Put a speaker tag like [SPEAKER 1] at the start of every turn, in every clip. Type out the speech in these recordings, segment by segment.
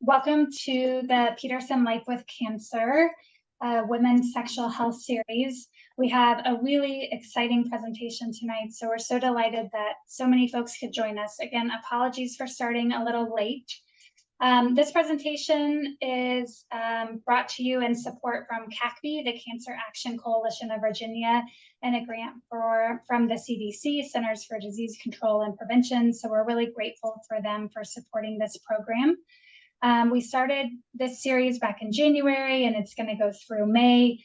[SPEAKER 1] Welcome to the Peterson Life with Cancer Women's Sexual Health Series. We have a really exciting presentation tonight, so we're so delighted that so many folks could join us. Again, apologies for starting a little late. This presentation is brought to you in support from CACV, the Cancer Action Coalition of Virginia, and a grant from the CDC, Centers for Disease Control and Prevention. So we're really grateful for them for supporting this program. We started this series back in January, and it's going to go through May.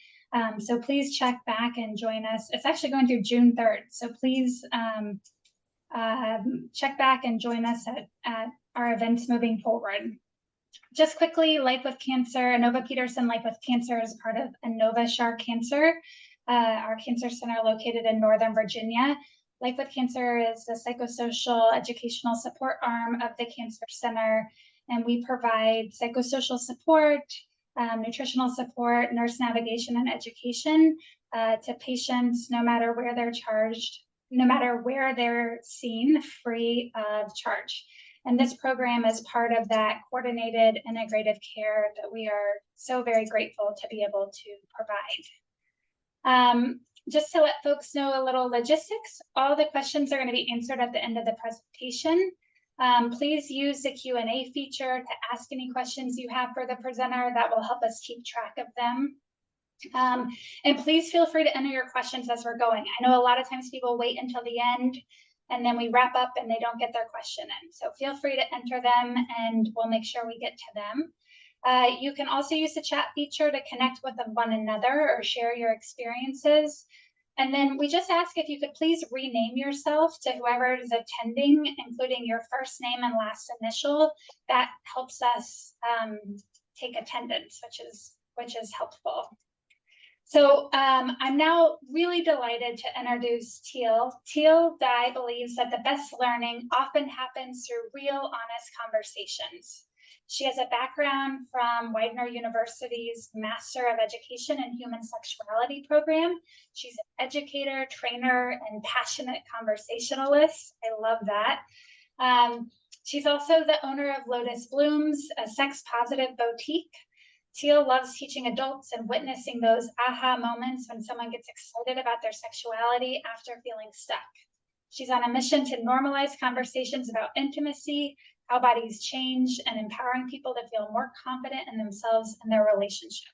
[SPEAKER 1] So please check back and join us. It's actually going through June 3rd. So please check back and join us at our events moving forward. Just quickly, Life with Cancer, Inova Peterson Life with Cancer is part of Inova Shar Cancer, our cancer center located in Northern Virginia. Life with Cancer is the psychosocial educational support arm of the Cancer Center, and we provide psychosocial support, nutritional support, nurse navigation, and education to patients no matter where they're charged, no matter where they're seen, free of charge. And this program is part of that coordinated integrative care that we are so very grateful to be able to provide. Just to let folks know a little logistics, all the questions are going to be answered at the end of the presentation. Please use the Q&A feature to ask any questions you have for the presenter. That will help us keep track of them. And please feel free to enter your questions as we're going. I know a lot of times people wait until the end and then we wrap up and they don't get their question in. So feel free to enter them and we'll make sure we get to them. You can also use the chat feature to connect with one another or share your experiences. And then we just ask if you could please rename yourself to whoever is attending, including your first name and last initial. That helps us take attendance, which is helpful. So I'm now really delighted to introduce Teal. Teal Dye believes that the best learning often happens through real, honest conversations. She has a background from Widener University's Master of Education in Human Sexuality program. She's an educator, trainer, and passionate conversationalist. I love that. She's also the owner of Lotus Blooms, a sex-positive boutique. Teal loves teaching adults and witnessing those aha moments when someone gets excited about their sexuality after feeling stuck. She's on a mission to normalize conversations about intimacy, how bodies change, and empowering people to feel more confident in themselves and their relationships.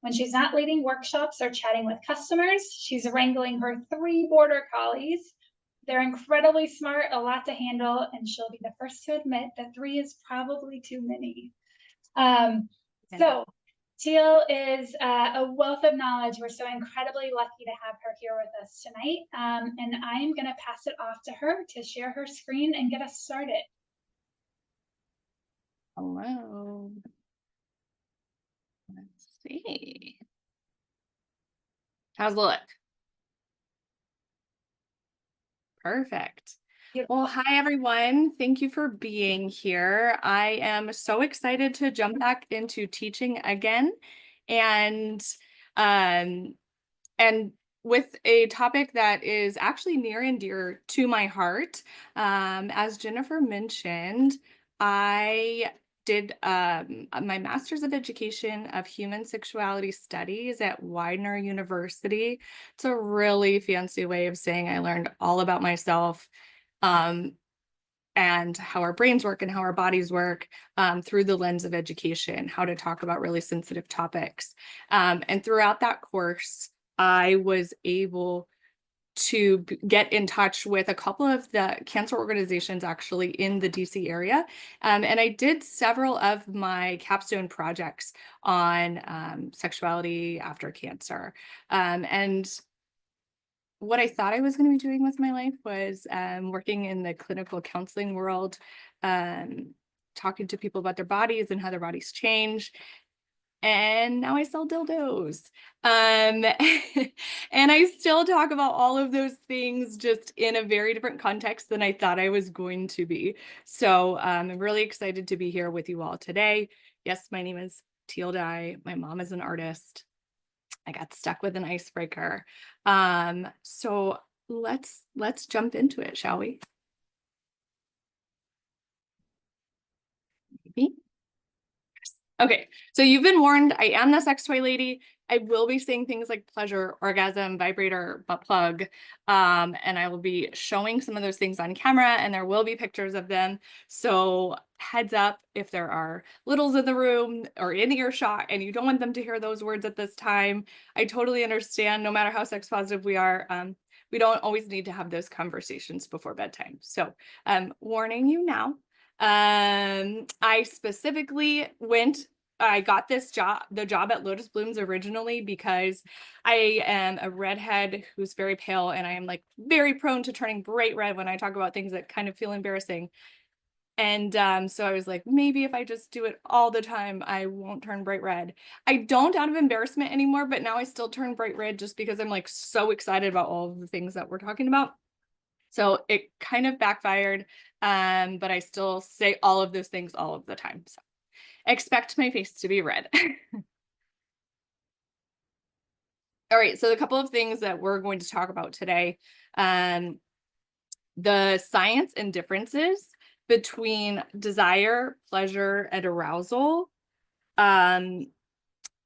[SPEAKER 1] When she's not leading workshops or chatting with customers, she's wrangling her 3 border collies. They're incredibly smart, a lot to handle, and she'll be the first to admit that 3 is probably too many. So Teal is a wealth of knowledge. We're so incredibly lucky to have her here with us tonight. And I am going to pass it off to her to share her screen and get us started.
[SPEAKER 2] Hello. Let's see. How's the look? Perfect. Well, hi, everyone. Thank you for being here. I am so excited to jump back into teaching again and with a topic that is actually near and dear to my heart. As Jennifer mentioned, I did my Master's of Education of Human Sexuality Studies at Widener University. It's a really fancy way of saying I learned all about myself and how our brains work and how our bodies work through the lens of education, how to talk about really sensitive topics. And throughout that course, I was able to get in touch with a couple of the cancer organizations actually in the DC area. And I did several of my capstone projects on sexuality after cancer. And what I thought I was going to be doing with my life was working in the clinical counseling world, talking to people about their bodies and how their bodies change. And now I sell dildos. And I still talk about all of those things just in a very different context than I thought I was going to be. So I'm really excited to be here with you all today. Yes, my name is Teal Dye. My mom is an artist. I got stuck with an icebreaker. So let's jump into it, shall we? Maybe. Okay, so you've been warned. I am the sex toy lady. I will be saying things like pleasure, orgasm, vibrator, butt plug, and I will be showing some of those things on camera, and there will be pictures of them. So heads up if there are littles in the room or in earshot and you don't want them to hear those words at this time. I totally understand, no matter how sex positive we are, we don't always need to have those conversations before bedtime. So warning you now. I specifically I got the job at Lotus Blooms originally because I am a redhead who's very pale, and I am like very prone to turning bright red when I talk about things that kind of feel embarrassing. And so I was like, maybe if I just do it all the time, I won't turn bright red. I don't out of embarrassment anymore, but now I still turn bright red just because I'm like so excited about all of the things that we're talking about. So it kind of backfired, but I still say all of those things all of the time. So expect my face to be red. All right, so a couple of things that we're going to talk about today. The science and differences between desire, pleasure, and arousal. They're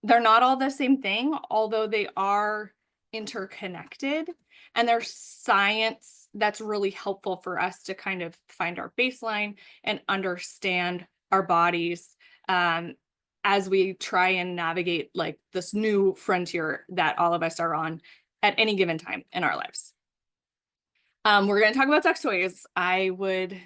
[SPEAKER 2] not all the same thing, although they are interconnected. And there's science that's really helpful for us to kind of find our baseline and understand our bodies as we try and navigate like this new frontier that all of us are on at any given time in our lives. We're going to talk about sex toys. I would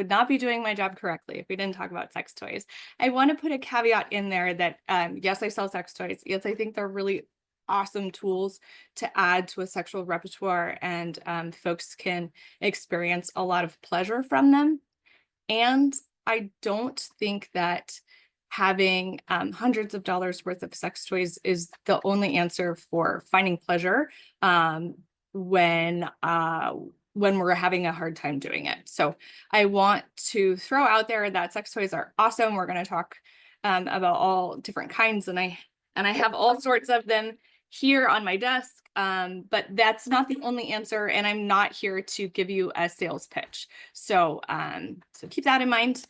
[SPEAKER 2] not be doing my job correctly if we didn't talk about sex toys. I want to put a caveat in there that yes, I sell sex toys. Yes, I think they're really awesome tools to add to a sexual repertoire, and folks can experience a lot of pleasure from them. And I don't think that having hundreds of dollars worth of sex toys is the only answer for finding pleasure when we're having a hard time doing it. So I want to throw out there that sex toys are awesome. We're going to talk about all different kinds, and I have all sorts of them here on my desk. But that's not the only answer, and I'm not here to give you a sales pitch. So so keep that in mind.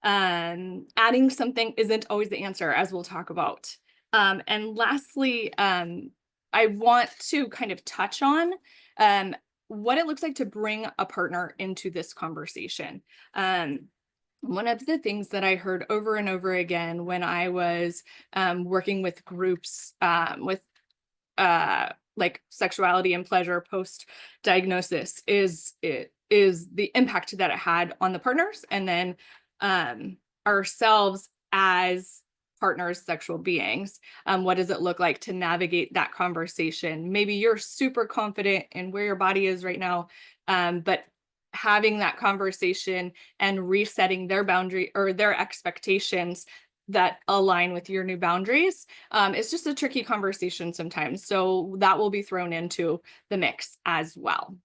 [SPEAKER 2] Adding something isn't always the answer, as we'll talk about. And lastly, I want to kind of touch on what it looks like to bring a partner into this conversation. One of the things that I heard over and over again when I was working with groups with like sexuality and pleasure post diagnosis is the impact that it had on the partners, and then ourselves as partners, sexual beings. What does it look like to navigate that conversation? Maybe you're super confident in where your body is right now, but having that conversation and resetting their boundary or their expectations that align with your new boundaries is just a tricky conversation sometimes. So that will be thrown into the mix as well.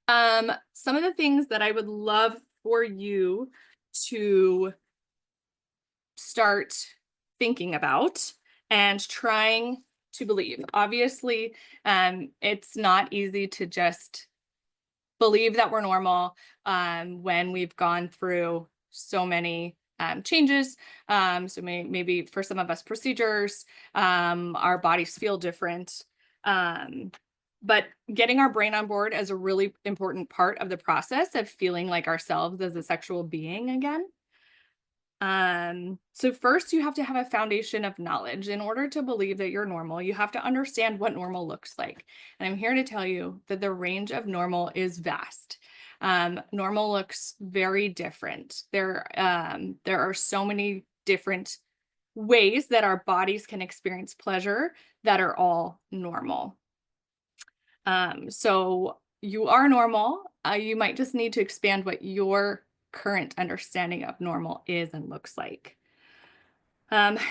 [SPEAKER 2] Some of the things that I would love for you to start thinking about and trying to believe. Obviously, it's not easy to just believe that we're normal when we've gone through so many changes. So maybe for some of us procedures, our bodies feel different. But getting our brain on board is a really important part of the process of feeling like ourselves as a sexual being again. So first you have to have a foundation of knowledge. In order to believe that you're normal, you have to understand what normal looks like. And I'm here to tell you that the range of normal is vast. Normal looks very different. There are so many different ways that our bodies can experience pleasure that are all normal. So you are normal. You might just need to expand what your current understanding of normal is and looks like.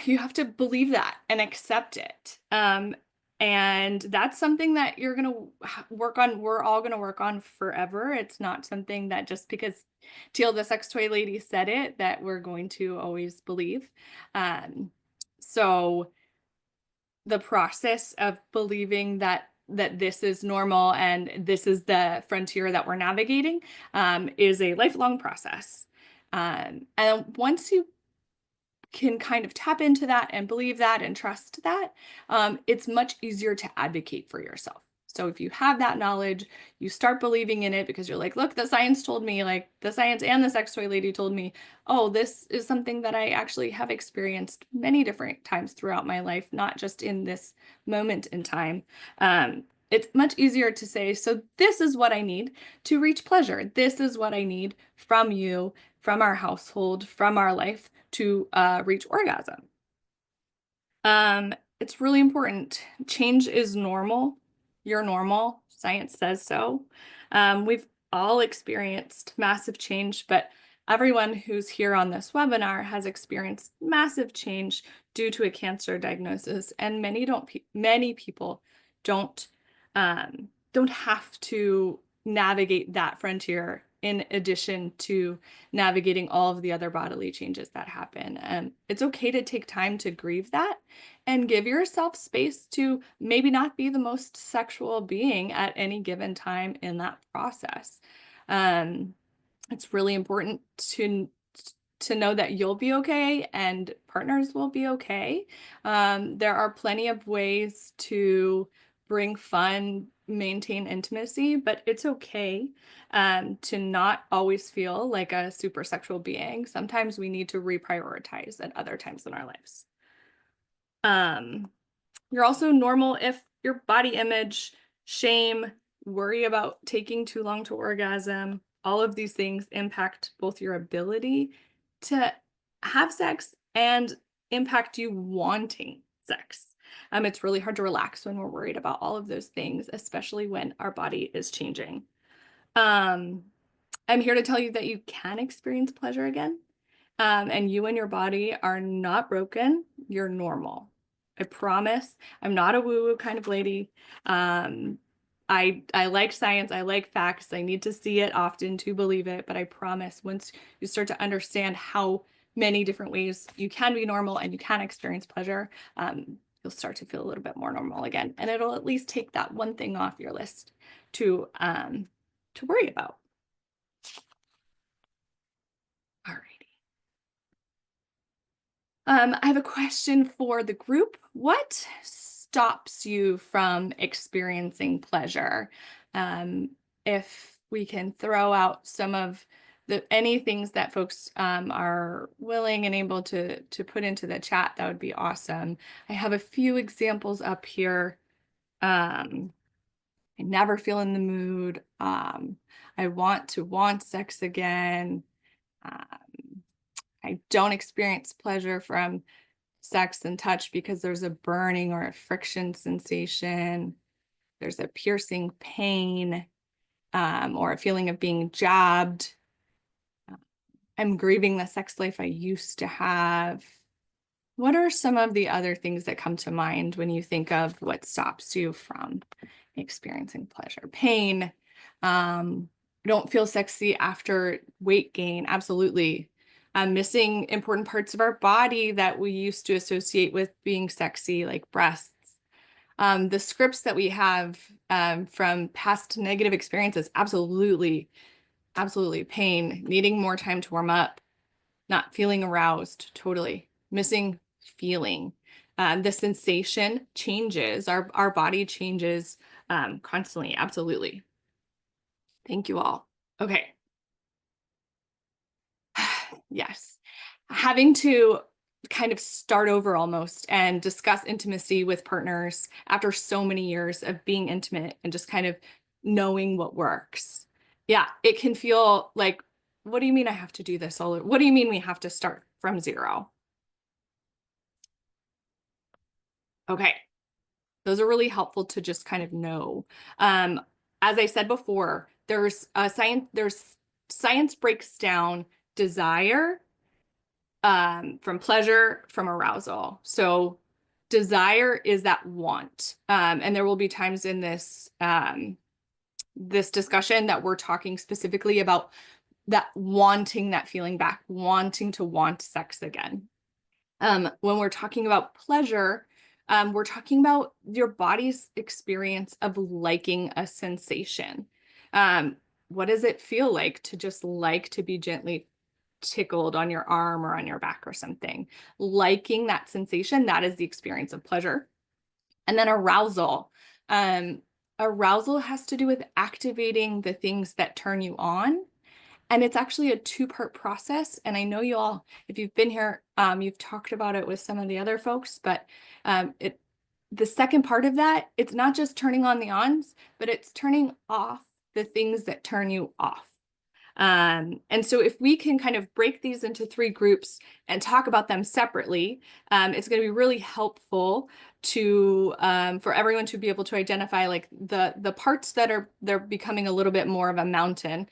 [SPEAKER 2] You have to believe that and accept it. And that's something that you're going to work on. We're all going to work on forever. It's not something that just because Teal, the sex toy lady, said it, that we're going to always believe. So the process of believing that this is normal and this is the frontier that we're navigating is a lifelong process. And once you can kind of tap into that and believe that and trust that, it's much easier to advocate for yourself. So if you have that knowledge, you start believing in it because you're like, look, the science told me, like the science and the sex toy lady told me, oh, this is something that I actually have experienced many different times throughout my life, not just in this moment in time. It's much easier to say, so this is what I need to reach pleasure. This is what I need from you, from our household, from our life to reach orgasm. It's really important. Change is normal. You're normal. Science says so. We've all experienced massive change, but everyone who's here on this webinar has experienced massive change due to a cancer diagnosis, and many people don't have to navigate that frontier in addition to navigating all of the other bodily changes that happen. And it's okay to take time to grieve that and give yourself space to maybe not be the most sexual being at any given time in that process. It's really important to know that you'll be okay and partners will be okay. There are plenty of ways to bring fun, maintain intimacy, but it's okay to not always feel like a super sexual being. Sometimes we need to reprioritize at other times in our lives. You're also normal if your body image, shame, worry about taking too long to orgasm, all of these things impact both your ability to have sex and impact you wanting sex. It's really hard to relax when we're worried about all of those things, especially when our body is changing. I'm here to tell you that you can experience pleasure again. And you and your body are not broken. You're normal. I promise. I'm not a woo-woo kind of lady. I like science. I like facts. I need to see it often to believe it. But I promise once you start to understand how many different ways you can be normal and you can experience pleasure, you'll start to feel a little bit more normal again. And it'll at least take that one thing off your list to worry about. All right. I have a question for the group. What stops you from experiencing pleasure? If we can throw out some of any things that folks are willing and able to put into the chat, that would be awesome. I have a few examples up here. I never feel in the mood. I want sex again. I don't experience pleasure from sex and touch because there's a burning or a friction sensation. There's a piercing pain or a feeling of being jabbed. I'm grieving the sex life I used to have. What are some of the other things that come to mind when you think of what stops you from experiencing pleasure? Pain. Don't feel sexy after weight gain. Absolutely. Missing important parts of our body that we used to associate with being sexy, like breasts. The scripts that we have from past negative experiences, absolutely pain, needing more time to warm up, not feeling aroused, totally missing feeling. The sensation changes, our body changes constantly, absolutely. Thank you all. Okay. Yes. Having to kind of start over almost and discuss intimacy with partners after so many years of being intimate and just kind of knowing what works. Yeah, it can feel like, what do you mean I have to do this all? What do you mean we have to start from zero? Okay. Those are really helpful to just kind of know. As I said before, there's science breaks down desire from pleasure, from arousal. So desire is that want. And there will be times in this this discussion that we're talking specifically about that wanting that feeling back, wanting to want sex again. When we're talking about pleasure, we're talking about your body's experience of liking a sensation. What does it feel like to just like to be gently tickled on your arm or on your back or something. Liking that sensation, that is the experience of pleasure. And then arousal. Arousal has to do with activating the things that turn you on. And it's actually a two-part process. And I know you all, if you've been here, you've talked about it with some of the other folks, but the second part of that, it's not just turning on the ons, but it's turning off the things that turn you off. And so if we can kind of break these into 3 groups and talk about them separately, it's going to be really helpful to for everyone to be able to identify like the parts that they're becoming a little bit more of a mountain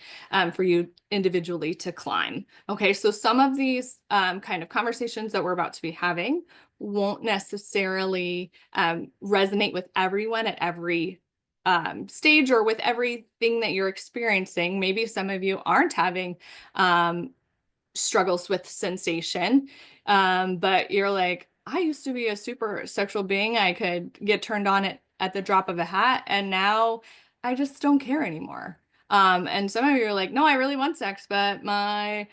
[SPEAKER 2] for you individually to climb. Okay, so some of these kind of conversations that we're about to be having won't necessarily resonate with everyone at every stage or with everything that you're experiencing. Maybe some of you aren't having struggles with sensation, but you're like, I used to be a super sexual being. I could get turned on at the drop of a hat, and now I just don't care anymore. And some of you are like, no, I really want sex, but my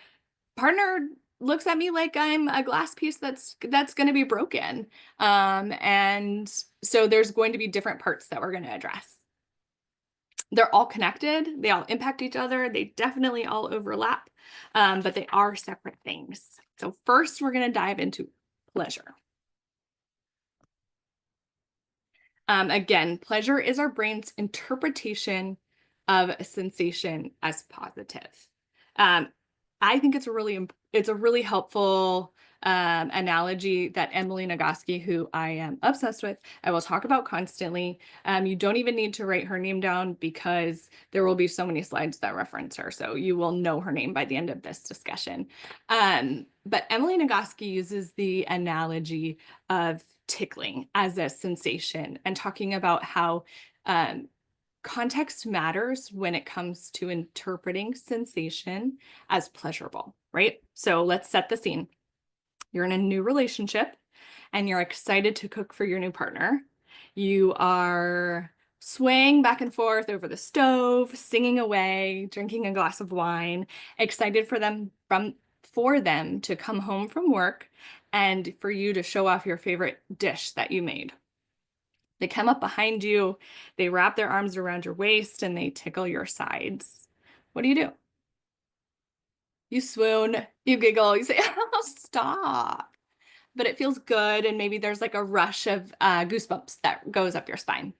[SPEAKER 2] partner looks at me like I'm a glass piece that's going to be broken. And so there's going to be different parts that we're going to address. They're all connected. They all impact each other. They definitely all overlap, but they are separate things. So first, we're going to dive into pleasure. Again, pleasure is our brain's interpretation of a sensation as positive. I think it's a really helpful analogy that Emily Nagoski, who I am obsessed with, I will talk about constantly. You don't even need to write her name down because there will be so many slides that reference her. So you will know her name by the end of this discussion. But Emily Nagoski uses the analogy of tickling as a sensation and talking about how context matters when it comes to interpreting sensation as pleasurable, right? So let's set the scene. You're in a new relationship and you're excited to cook for your new partner. You are swaying back and forth over the stove, singing away, drinking a glass of wine, excited for them to come home from work and for you to show off your favorite dish that you made. They come up behind you, they wrap their arms around your waist, and they tickle your sides. What do? You swoon, you giggle, you say, oh, stop. But it feels good, and maybe there's like a rush of goosebumps that goes up your spine.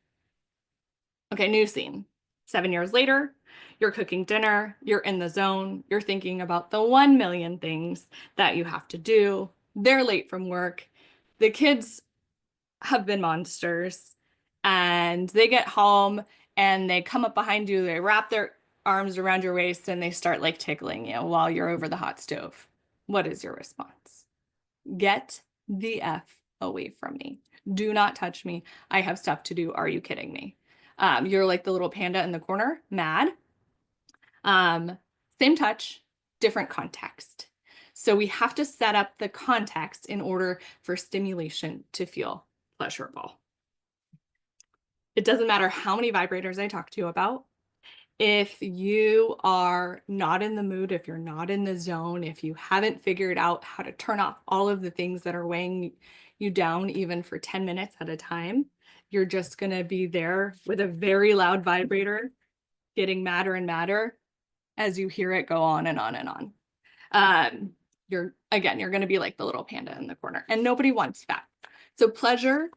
[SPEAKER 2] Okay, new scene. 7 years later, you're cooking dinner, you're in the zone, you're thinking about the 1 million things that you have to do. They're late from work. The kids have been monsters, and they get home and they come up behind you, they wrap their arms around your waist, and they start like tickling you while you're over the hot stove. What is your response? Get the F away from me. Do not touch me. I have stuff to do. Are you kidding me? You're like the little panda in the corner, mad. Same touch, different context. So we have to set up the context in order for stimulation to feel pleasurable. It doesn't matter how many vibrators I talk to you about. If you are not in the mood, if you're not in the zone, if you haven't figured out how to turn off all of the things that are weighing you down, even for 10 minutes at a time, you're just going to be there with a very loud vibrator, getting madder and madder as you hear it go on and on and on. You're going to be like the little panda in the corner, and nobody wants that. So pleasure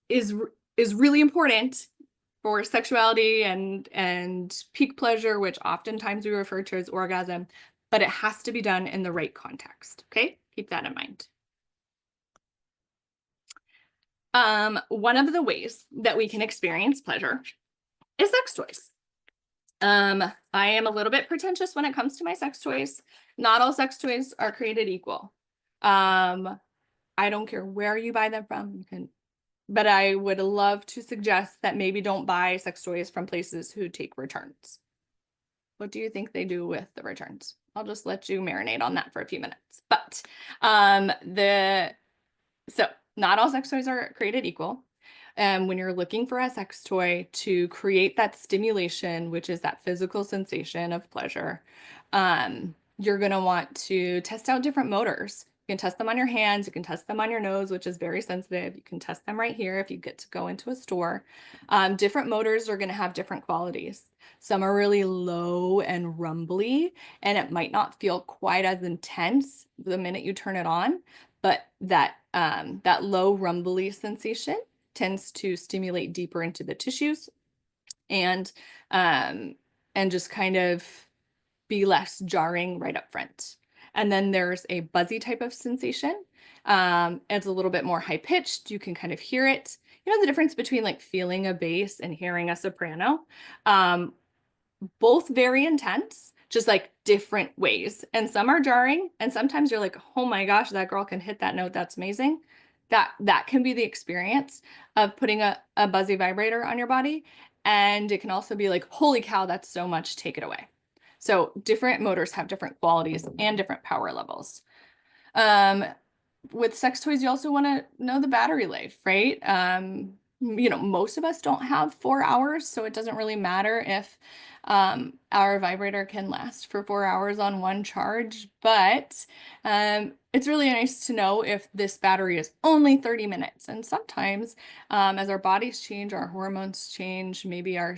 [SPEAKER 2] is really important for sexuality and peak pleasure, which oftentimes we refer to as orgasm, but it has to be done in the right context. Okay, keep that in mind. One of the ways that we can experience pleasure is sex toys. I am a little bit pretentious when it comes to my sex toys. Not all sex toys are created equal. I don't care where you buy them from. But I would love to suggest that maybe don't buy sex toys from places who take returns. What do you think they do with the returns? I'll just let you marinate on that for a few minutes. But so not all sex toys are created equal. When you're looking for a sex toy to create that stimulation, which is that physical sensation of pleasure, you're going to want to test out different motors. You can test them on your hands. You can test them on your nose, which is very sensitive. You can test them right here if you get to go into a store. Different motors are going to have different qualities. Some are really low and rumbly, and it might not feel quite as intense the minute you turn it on, but that low rumbly sensation tends to stimulate deeper into the tissues and um, just kind of be less jarring right up front. And then there's a buzzy type of sensation. It's a little bit more high pitched. You can kind of hear it. You know the difference between like feeling a bass and hearing a soprano? Both very intense, just like different ways. And some are jarring, and sometimes you're like, oh my gosh, that girl can hit that note. That's amazing. That can be the experience of putting a buzzy vibrator on your body. And it can also be like, holy cow, that's so much, take it away. So different motors have different qualities and different power levels. With sex toys, you also want to know the battery life, right? Most of us don't have 4 hours, so it doesn't really matter if our vibrator can last for 4 hours on one charge, but it's really nice to know if this battery is only 30 minutes. And sometimes as our bodies change, our hormones change, maybe our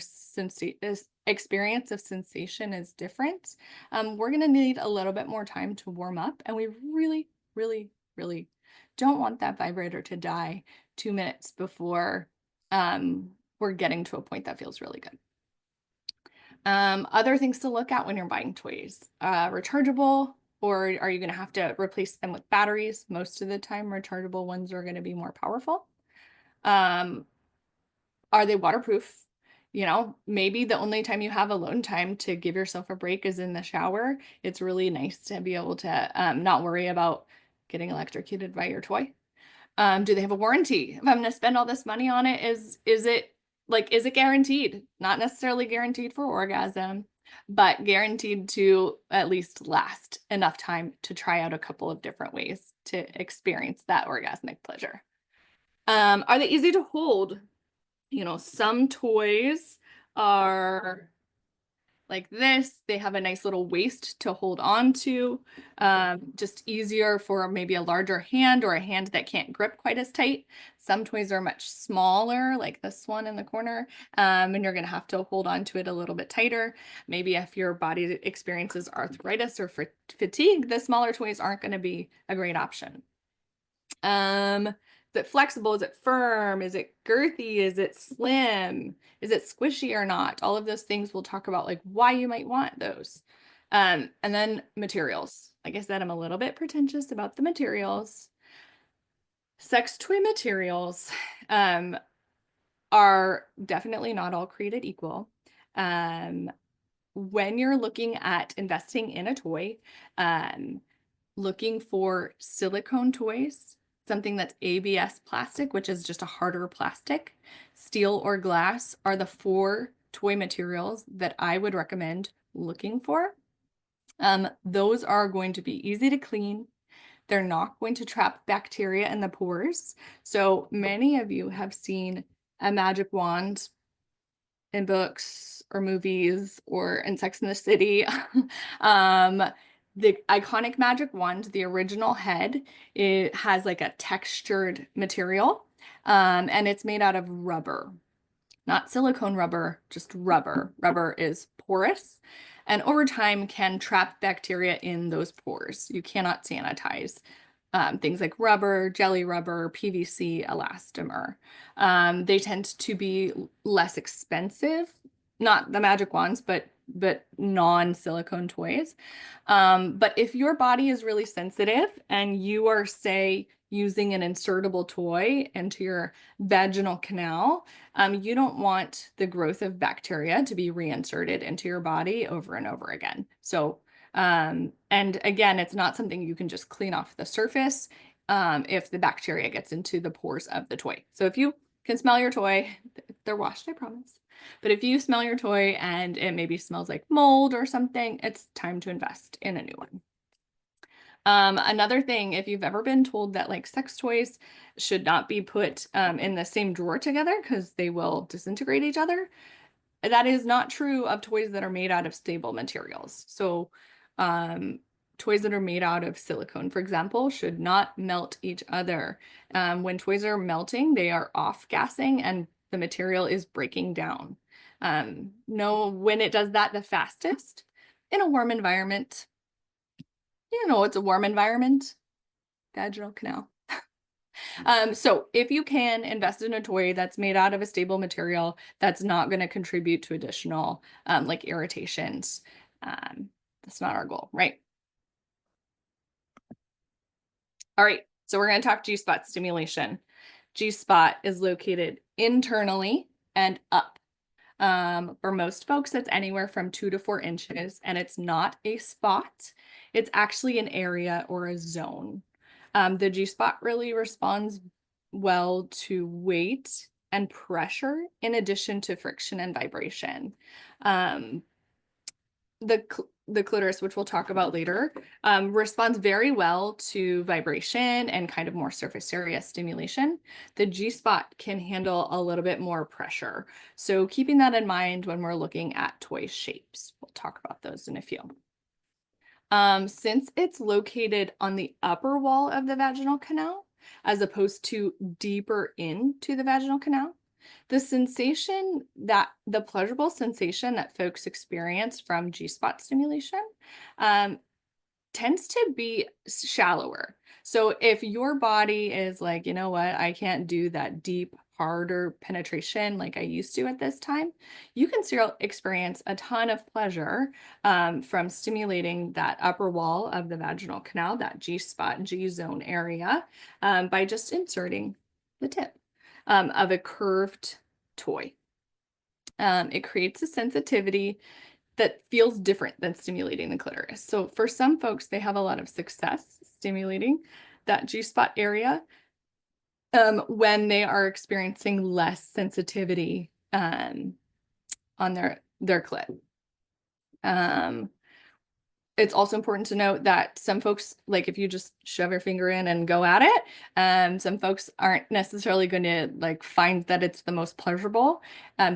[SPEAKER 2] experience of sensation is different. We're going to need a little bit more time to warm up, and we really, really, really don't want that vibrator to die 2 minutes before we're getting to a point that feels really good. Other things to look at when you're buying toys, rechargeable, or are you going to have to replace them with batteries? Most of the time, rechargeable ones are going to be more powerful. Are they waterproof? Maybe the only time you have alone time to give yourself a break is in the shower. It's really nice to be able to not worry about getting electrocuted by your toy. Do they have a warranty? If I'm going to spend all this money on it, is it guaranteed? Not necessarily guaranteed for orgasm, but guaranteed to at least last enough time to try out a couple of different ways to experience that orgasmic pleasure. Are they easy to hold? Some toys are like this. They have a nice little waist to hold on to, just easier for maybe a larger hand or a hand that can't grip quite as tight. Some toys are much smaller, like this one in the corner, and you're going to have to hold on to it a little bit tighter. Maybe if your body experiences arthritis or fatigue, the smaller toys aren't going to be a great option. Is it flexible? Is it firm? Is it girthy? Is it slim? Is it squishy or not? All of those things we'll talk about, like why you might want those. And then materials. Like I said, I'm a little bit pretentious about the materials. Sex toy materials are definitely not all created equal. When you're looking at investing in a toy, looking for silicone toys, something that's ABS plastic, which is just a harder plastic, steel or glass are the 4 toy materials that I would recommend looking for. Those are going to be easy to clean. They're not going to trap bacteria in the pores. So many of you have seen a magic wand in books or movies or in Sex and the City. The iconic magic wand, the original head, it has like a textured material, and it's made out of rubber, not silicone rubber, just rubber. Rubber is porous and over time can trap bacteria in those pores. You cannot sanitize things like rubber, jelly rubber, PVC, elastomer. They tend to be less expensive, not the magic wands, but non-silicone toys. But if your body is really sensitive and you are, say, using an insertable toy into your vaginal canal, you don't want the growth of bacteria to be reinserted into your body over and over again. So, and again, it's not something you can just clean off the surface if the bacteria gets into the pores of the toy. So if you can smell your toy, they're washed, I promise. But if you smell your toy and it maybe smells like mold or something, it's time to invest in a new one. Another thing, if you've ever been told that like sex toys should not be put in the same drawer together because they will disintegrate each other, that is not true of toys that are made out of stable materials. So toys that are made out of silicone, for example, should not melt each other. When toys are melting, they are off-gassing and the material is breaking down. Know when it does that the fastest? In a warm environment. You know, it's a warm environment. Vaginal canal. So if you can invest in a toy that's made out of a stable material that's not going to contribute to additional like irritations, that's not our goal, right? All right, so we're going to talk G-spot stimulation. G-spot is located internally and up. For most folks, it's anywhere from 2 to 4 inches, and it's not a spot. It's actually an area or a zone. The G-spot really responds well to weight and pressure in addition to friction and vibration. The clitoris, which we'll talk about later, responds very well to vibration and kind of more surface area stimulation. The G-spot can handle a little bit more pressure. So keeping that in mind when we're looking at toy shapes. We'll talk about those in a few. Since it's located on the upper wall of the vaginal canal, as opposed to deeper into the vaginal canal, the pleasurable sensation that folks experience from G-spot stimulation tends to be shallower. So if your body is like, you know what, I can't do that deep, harder penetration like I used to at this time, you can still experience a ton of pleasure from stimulating that upper wall of the vaginal canal, that G-spot, G-zone area, by just inserting the tip of a curved toy. It creates a sensitivity that feels different than stimulating the clitoris. So for some folks, they have a lot of success stimulating that G-spot area when they are experiencing less sensitivity on their clit. It's also important to note that some folks, like if you just shove your finger in and go at it, some folks aren't necessarily going to like find that it's the most pleasurable.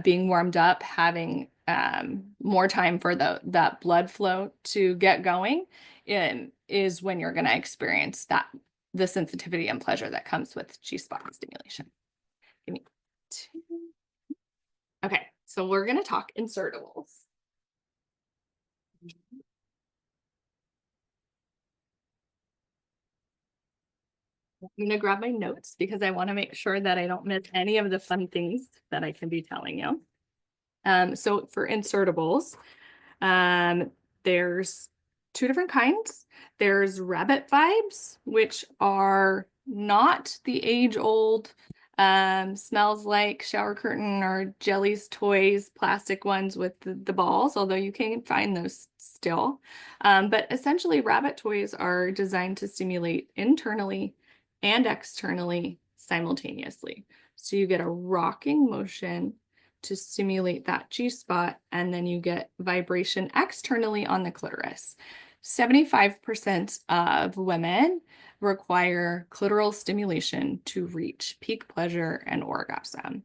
[SPEAKER 2] Being warmed up, having more time for that blood flow to get going is when you're going to experience the sensitivity and pleasure that comes with G-spot stimulation. Give me 2. Okay, so we're going to talk insertables. I'm going to grab my notes because I want to make sure that I don't miss any of the fun things that I can be telling you. So for insertables, there's 2 different kinds. There's rabbit vibes, which are not the age-old smells like shower curtain or Jelly's toys, plastic ones with the balls, although you can find those still. But essentially, rabbit toys are designed to stimulate internally and externally simultaneously. So you get a rocking motion to stimulate that G-spot, and then you get vibration externally on the clitoris. 75% of women require clitoral stimulation to reach peak pleasure and orgasm.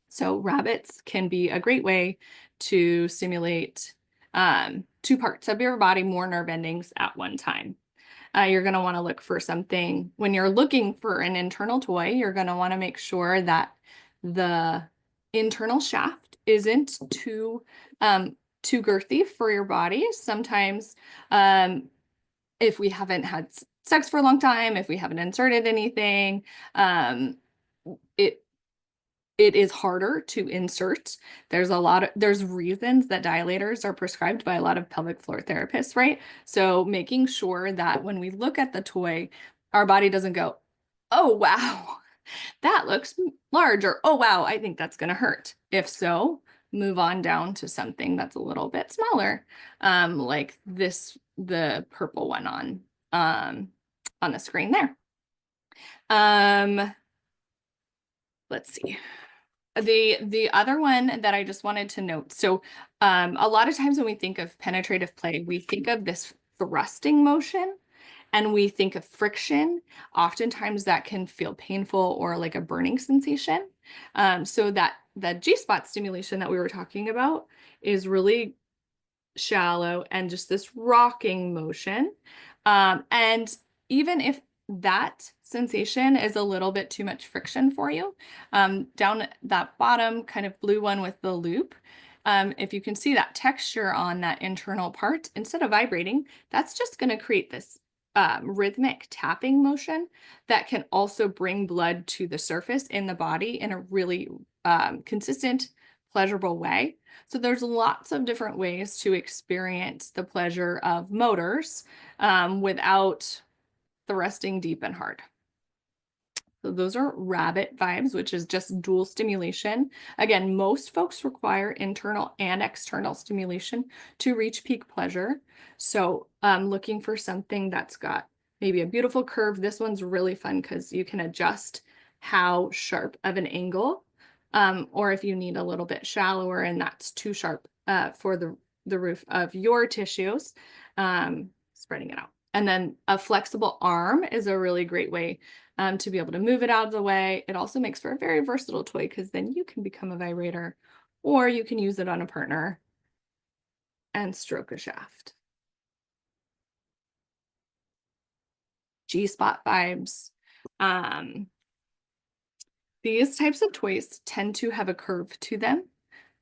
[SPEAKER 2] So rabbits can be a great way to stimulate 2 parts of your body, more nerve endings at one time. You're going to want to look for something, when you're looking for an internal toy, you're going to want to make sure that the internal shaft isn't too girthy for your body. Sometimes if we haven't had sex for a long time, if we haven't inserted anything, it is harder to insert. There's reasons that dilators are prescribed by a lot of pelvic floor therapists, right? So making sure that when we look at the toy, our body doesn't go, oh, wow, that looks large, or oh, wow, I think that's going to hurt. If so, move on down to something that's a little bit smaller, like the purple one on the screen there. Let's see. The other one that I just wanted to note, so a lot of times when we think of penetrative play, we think of this thrusting motion and we think of friction. Oftentimes that can feel painful or like a burning sensation. So that G-spot stimulation that we were talking about is really shallow and just this rocking motion. And even if that sensation is a little bit too much friction for you, down at that bottom kind of blue one with the loop, if you can see that texture on that internal part, instead of vibrating, that's just going to create this rhythmic tapping motion that can also bring blood to the surface in the body in a really consistent, pleasurable way. So there's lots of different ways to experience the pleasure of motors without thrusting deep and hard. So those are rabbit vibes, which is just dual stimulation. Again, most folks require internal and external stimulation to reach peak pleasure. So looking for something that's got maybe a beautiful curve. This one's really fun because you can adjust how sharp of an angle, or if you need a little bit shallower and that's too sharp for the roof of your tissues, spreading it out. And then a flexible arm is a really great way to be able to move it out of the way. It also makes for a very versatile toy because then you can become a vibrator or you can use it on a partner and stroke a shaft. G-spot vibes. These types of toys tend to have a curve to them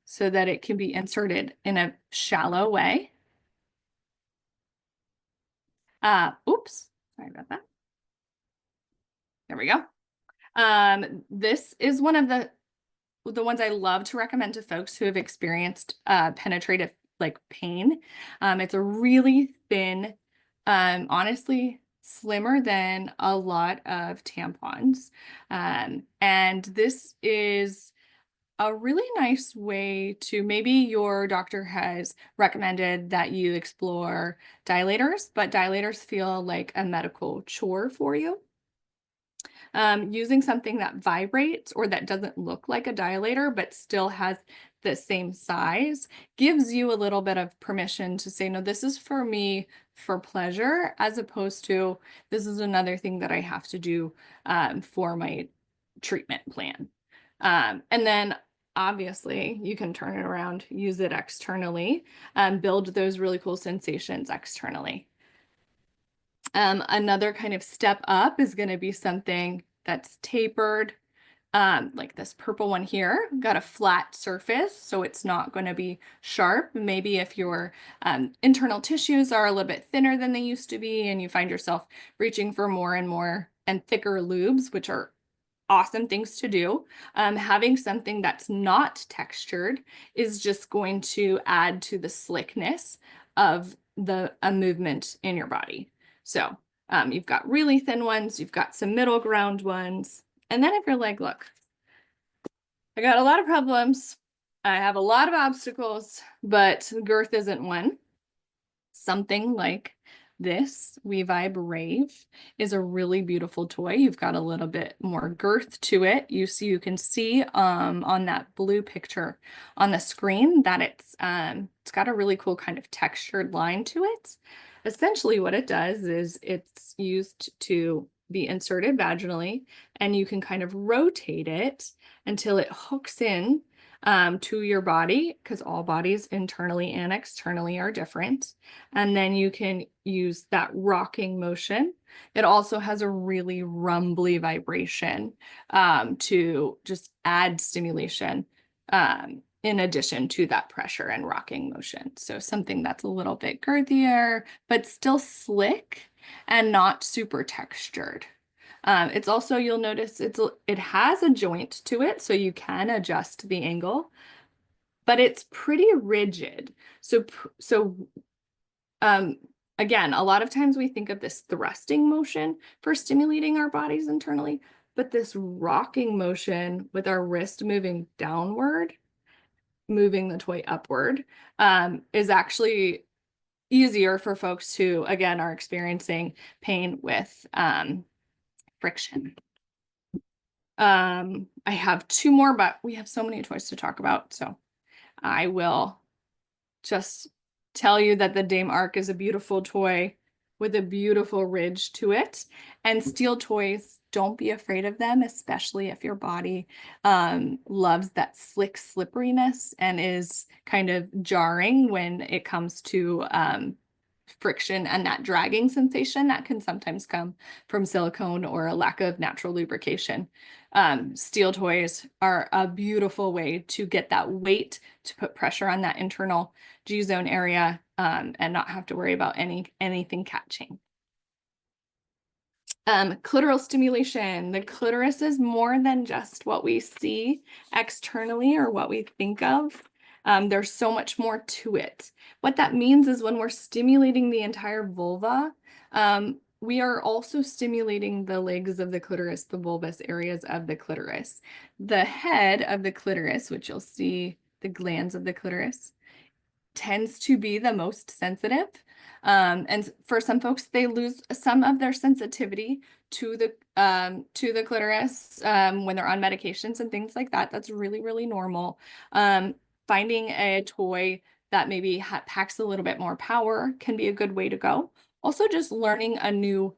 [SPEAKER 2] so that it can be inserted in a shallow way. Oops, sorry about that. There we go. This is one of the ones I love to recommend to folks who have experienced penetrative like pain. It's a really thin, honestly, slimmer than a lot of tampons. And this is a really nice way to, maybe your doctor has recommended that you explore dilators, but dilators feel like a medical chore for you. Using something that vibrates or that doesn't look like a dilator but still has the same size gives you a little bit of permission to say, no, this is for me for pleasure, as opposed to this is another thing that I have to do for my treatment plan. And then obviously you can turn it around, use it externally, build those really cool sensations externally. Another kind of step up is going to be something that's tapered, like this purple one here, got a flat surface, so it's not going to be sharp. Maybe if your internal tissues are a little bit thinner than they used to be and you find yourself reaching for more and more and thicker lubes, which are awesome things to do. Having something that's not textured is just going to add to the slickness of a movement in your body. So you've got really thin ones, you've got some middle ground ones. And then if you're like, look, I got a lot of problems, I have a lot of obstacles, but girth isn't one. Something like this We Vibe Rave is a really beautiful toy. You've got a little bit more girth to it. You can see on that blue picture on the screen that it's got a really cool kind of textured line to it. Essentially what it does is it's used to be inserted vaginally, and you can kind of rotate it until it hooks in to your body, because all bodies internally and externally are different. And then you can use that rocking motion. It also has a really rumbly vibration to just add stimulation in addition to that pressure and rocking motion. So something that's a little bit girthier, but still slick and not super textured. It's also, you'll notice it has a joint to it, so you can adjust the angle, but it's pretty rigid. So again, a lot of times we think of this thrusting motion for stimulating our bodies internally, but this rocking motion with our wrist moving downward, moving the toy upward, is actually easier for folks who, again, are experiencing pain with friction. I have two more, but we have so many toys to talk about, so I will just tell you that the Dame Arc is a beautiful toy with a beautiful ridge to it. And steel toys, don't be afraid of them, especially if your body loves that slick slipperiness and is kind of jarring when it comes to friction and that dragging sensation that can sometimes come from silicone or a lack of natural lubrication. Steel toys are a beautiful way to get that weight, to put pressure on that internal G zone area, and not have to worry about anything catching. Clitoral stimulation. The clitoris is more than just what we see externally or what we think of. There's so much more to it. What that means is when we're stimulating the entire vulva, we are also stimulating the legs of the clitoris, the vulvous areas of the clitoris. The head of the clitoris, which you'll see the glands of the clitoris, tends to be the most sensitive. And for some folks, they lose some of their sensitivity to the clitoris when they're on medications and things like that. That's really, really normal. Finding a toy that maybe packs a little bit more power can be a good way to go. Also, just learning a new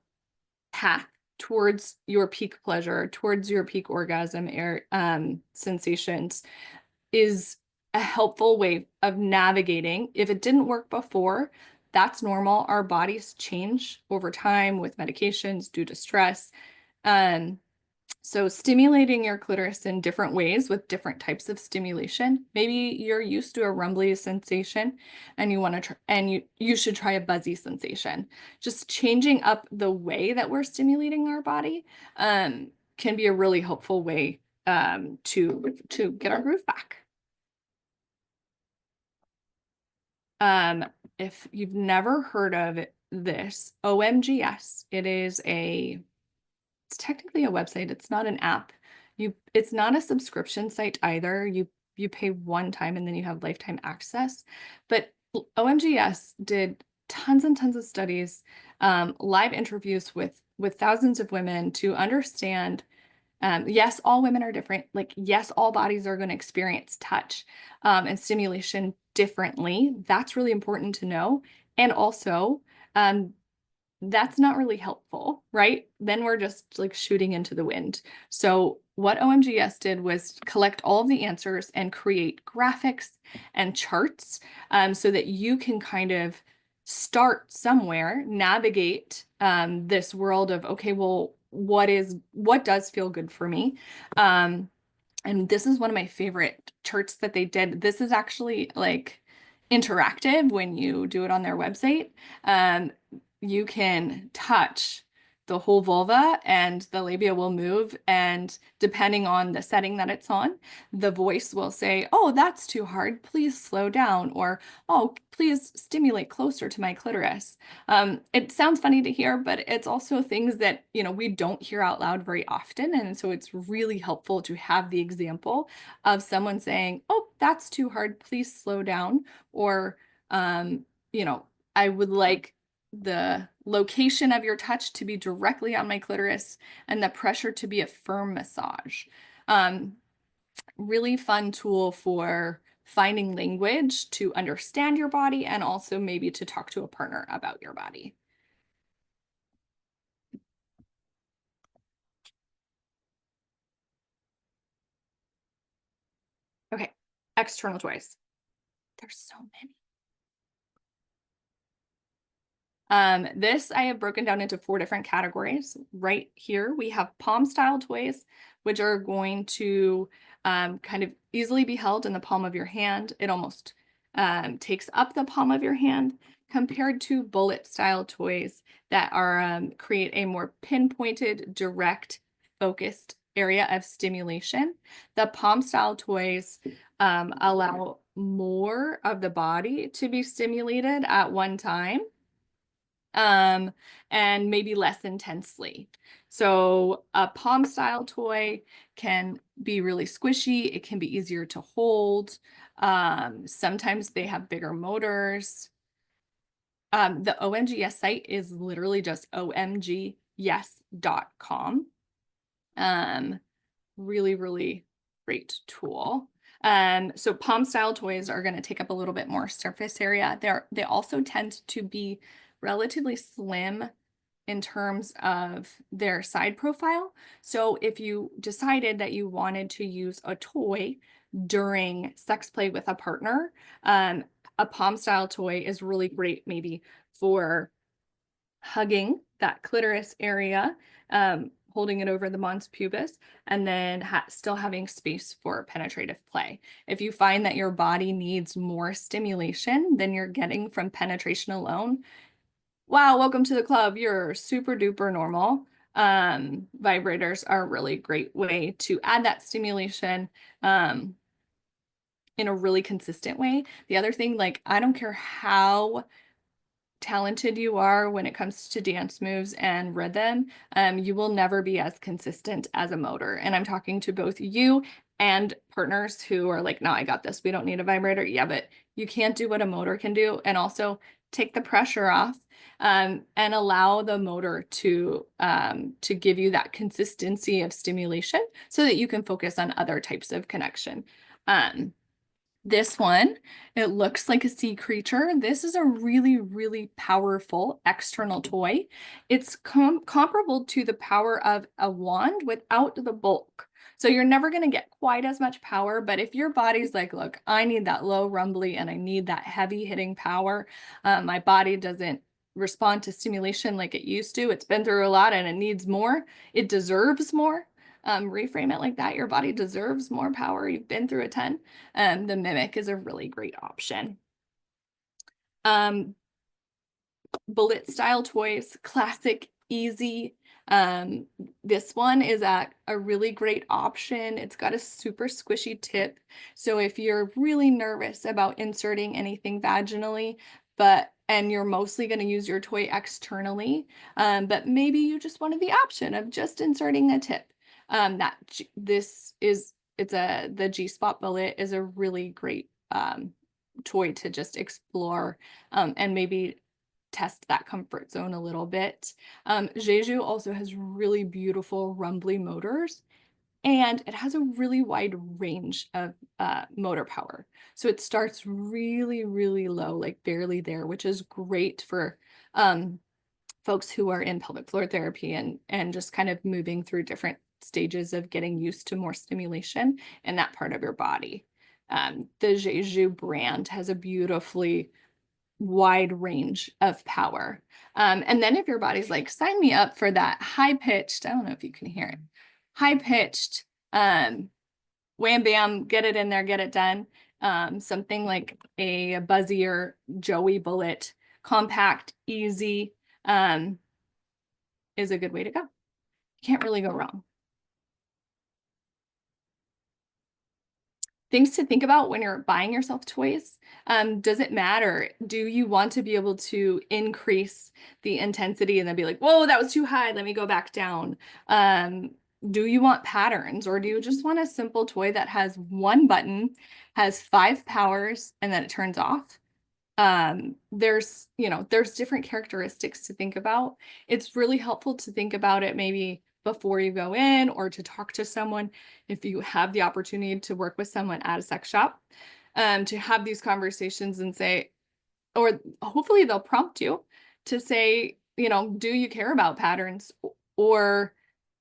[SPEAKER 2] path towards your peak pleasure, towards your peak orgasm sensations is a helpful way of navigating. If it didn't work before, that's normal. Our bodies change over time with medications due to stress. So stimulating your clitoris in different ways with different types of stimulation. Maybe you're used to a rumbly sensation and you want to try, and you should try a buzzy sensation. Just changing up the way that we're stimulating our body can be a really helpful way to get our groove back. If you've never heard of this, OMGS, it's technically a website. It's not an app. It's not a subscription site either. You pay one time and then you have lifetime access. But OMGS did tons and tons of studies, live interviews with thousands of women to understand. Yes, all women are different. Like, yes, all bodies are going to experience touch and stimulation differently. That's really important to know. And also, that's not really helpful, right? Then we're just like shooting into the wind. So what OMGS did was collect all of the answers and create graphics and charts so that you can kind of start somewhere, navigate this world of, okay, well, what does feel good for me? And this is one of my favorite charts that they did. This is actually like interactive when you do it on their website. You can touch the whole vulva and the labia will move. And depending on the setting that it's on, the voice will say, oh, that's too hard. Please slow down. Or, oh, please stimulate closer to my clitoris. It sounds funny to hear, but it's also things that, we don't hear out loud very often. And so it's really helpful to have the example of someone saying, oh, that's too hard. Please slow down. Or, I would like the location of your touch to be directly on my clitoris and the pressure to be a firm massage. Really fun tool for finding language to understand your body and also maybe to talk to a partner about your body. Okay, external toys. There's so many. This I have broken down into 4 different categories. Right here, we have palm style toys, which are going to kind of easily be held in the palm of your hand. It almost takes up the palm of your hand, compared to bullet style toys that are create a more pinpointed, direct, focused area of stimulation. The palm style toys allow more of the body to be stimulated at one time. And maybe less intensely. So a palm style toy can be really squishy. It can be easier to hold. Sometimes they have bigger motors. The OMGS site is literally just omgyes.com. Really, really great tool. So palm style toys are going to take up a little bit more surface area. They also tend to be relatively slim in terms of their side profile. So if you decided that you wanted to use a toy during sex play with a partner, a palm style toy is really great maybe for hugging that clitoris area, holding it over the mons pubis, and then still having space for penetrative play. If you find that your body needs more stimulation than you're getting from penetration alone, wow, welcome to the club. You're super duper normal. Vibrators are a really great way to add that stimulation in a really consistent way. The other thing, like, I don't care how talented you are when it comes to dance moves and rhythm, you will never be as consistent as a motor. And I'm talking to both you and partners who are like, no, I got this. We don't need a vibrator. Yeah, but you can't do what a motor can do. And also take the pressure off, and allow the motor to give you that consistency of stimulation so that you can focus on other types of connection. This one, it looks like a sea creature. This is a really, really powerful external toy. It's comparable to the power of a wand without the bulk. So you're never going to get quite as much power, but if your body's like, look, I need that low rumbly and I need that heavy hitting power, my body doesn't respond to stimulation like it used to. It's been through a lot and it needs more. It deserves more. Reframe it like that. Your body deserves more power. You've been through a ton. The Mimic is a really great option. Bullet style toys, classic, easy. This one is a really great option. It's got a super squishy tip. So if you're really nervous about inserting anything vaginally, and you're mostly going to use your toy externally, but maybe you just wanted the option of just inserting a tip. The G-spot bullet is a really great toy to just explore, and maybe test that comfort zone a little bit. Jeju also has really beautiful rumbly motors, and it has a really wide range of motor power. So it starts really, really low, like barely there, which is great for folks who are in pelvic floor therapy and just kind of moving through different stages of getting used to more stimulation in that part of your body. The Jeju brand has a beautifully wide range of power. And then if your body's like, sign me up for that high-pitched, I don't know if you can hear it, high-pitched, wham bam, get it in there, get it done. Something like a buzzier Joey bullet, compact, easy, is a good way to go. Can't really go wrong. Things to think about when you're buying yourself toys. Does it matter? Do you want to be able to increase the intensity and then be like, whoa, that was too high, let me go back down? Do you want patterns, or do you just want a simple toy that has one button, has 5 powers, and then it turns off? There's different characteristics to think about. It's really helpful to think about it maybe before you go in, or to talk to someone if you have the opportunity to work with someone at a sex shop, to have these conversations and say, or hopefully they'll prompt you to say, do you care about patterns, or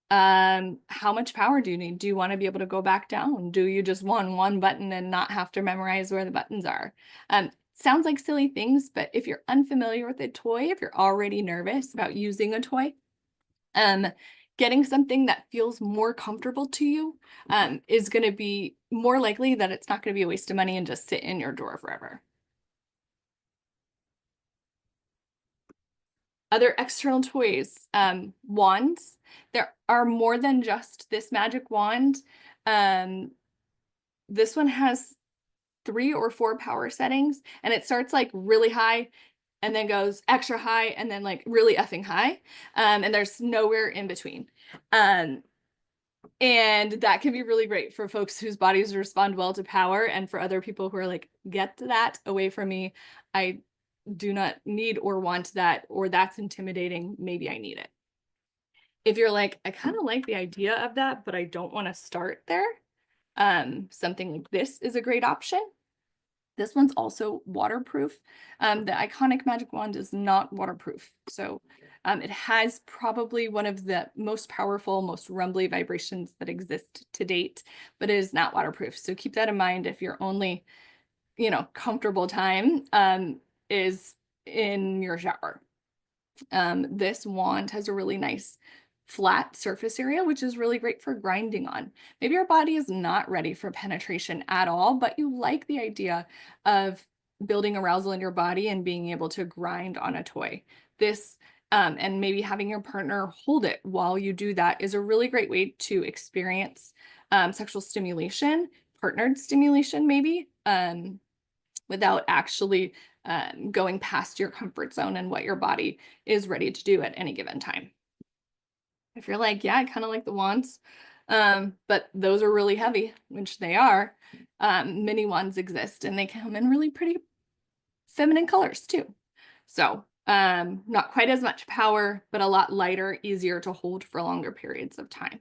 [SPEAKER 2] how much power do you need? Do you want to be able to go back down? Do you just want one button and not have to memorize where the buttons are? Sounds like silly things, but if you're unfamiliar with a toy, if you're already nervous about using a toy, getting something that feels more comfortable to you is going to be more likely that it's not going to be a waste of money and just sit in your drawer forever. Other external toys, wands. There are more than just this magic wand. This one has 3 or 4 power settings, and it starts like really high and then goes extra high and then like really effing high. And there's nowhere in between. And that can be really great for folks whose bodies respond well to power, and for other people who are like, get that away from me. I do not need or want that, or that's intimidating. Maybe I need it. If you're like, I kind of like the idea of that, but I don't want to start there, something like this is a great option. This one's also waterproof. The iconic magic wand is not waterproof. So it has probably one of the most powerful, most rumbly vibrations that exist to date, but it is not waterproof. So keep that in mind if your only, comfortable time is in your shower. This wand has a really nice flat surface area, which is really great for grinding on. Maybe your body is not ready for penetration at all, but you like the idea of building arousal in your body and being able to grind on a toy. This and maybe having your partner hold it while you do that is a really great way to experience sexual stimulation, partnered stimulation, maybe, without actually going past your comfort zone and what your body is ready to do at any given time. If you're like, yeah, I kind of like the wands, but those are really heavy, which they are, mini wands exist and they come in really pretty feminine colors too. So not quite as much power, but a lot lighter, easier to hold for longer periods of time.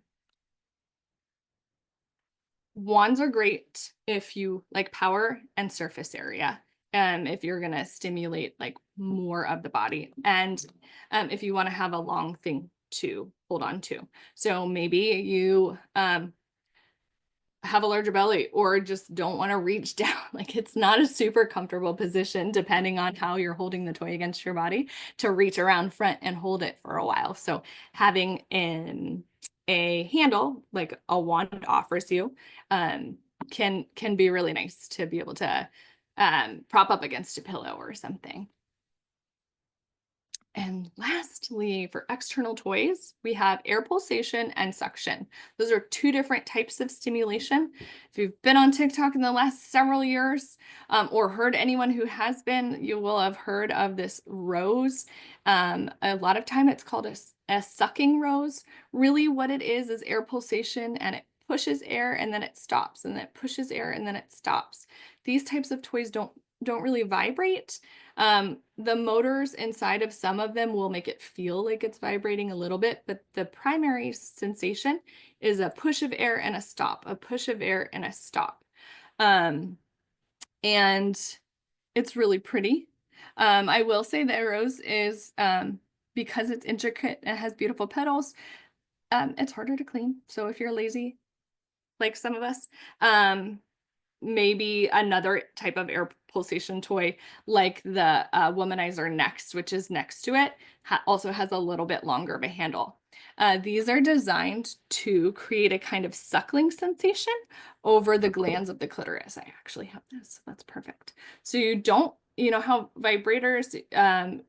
[SPEAKER 2] Wands are great if you like power and surface area. If you're going to stimulate like more of the body, and if you want to have a long thing to hold on to. So maybe you have a larger belly or just don't want to reach down. Like it's not a super comfortable position, depending on how you're holding the toy against your body, to reach around front and hold it for a while. So having a handle like a wand offers you can be really nice to be able to prop up against a pillow or something. And lastly, for external toys, we have air pulsation and suction. Those are two different types of stimulation. If you've been on TikTok in the last several years, or heard anyone who has been, you will have heard of this rose. A lot of time it's called a sucking rose. Really what it is air pulsation, and it pushes air and then it stops, and then it pushes air and then it stops. These types of toys don't really vibrate. The motors inside of some of them will make it feel like it's vibrating a little bit, but the primary sensation is a push of air and a stop, a push of air and a stop. And it's really pretty. I will say the rose is, because it's intricate and has beautiful petals, it's harder to clean. So if you're lazy, like some of us, maybe another type of air pulsation toy like the Womanizer Next, which is next to it, also has a little bit longer of a handle. These are designed to create a kind of suckling sensation over the glands of the clitoris. I actually have this, so that's perfect. So you don't, you know how vibrators,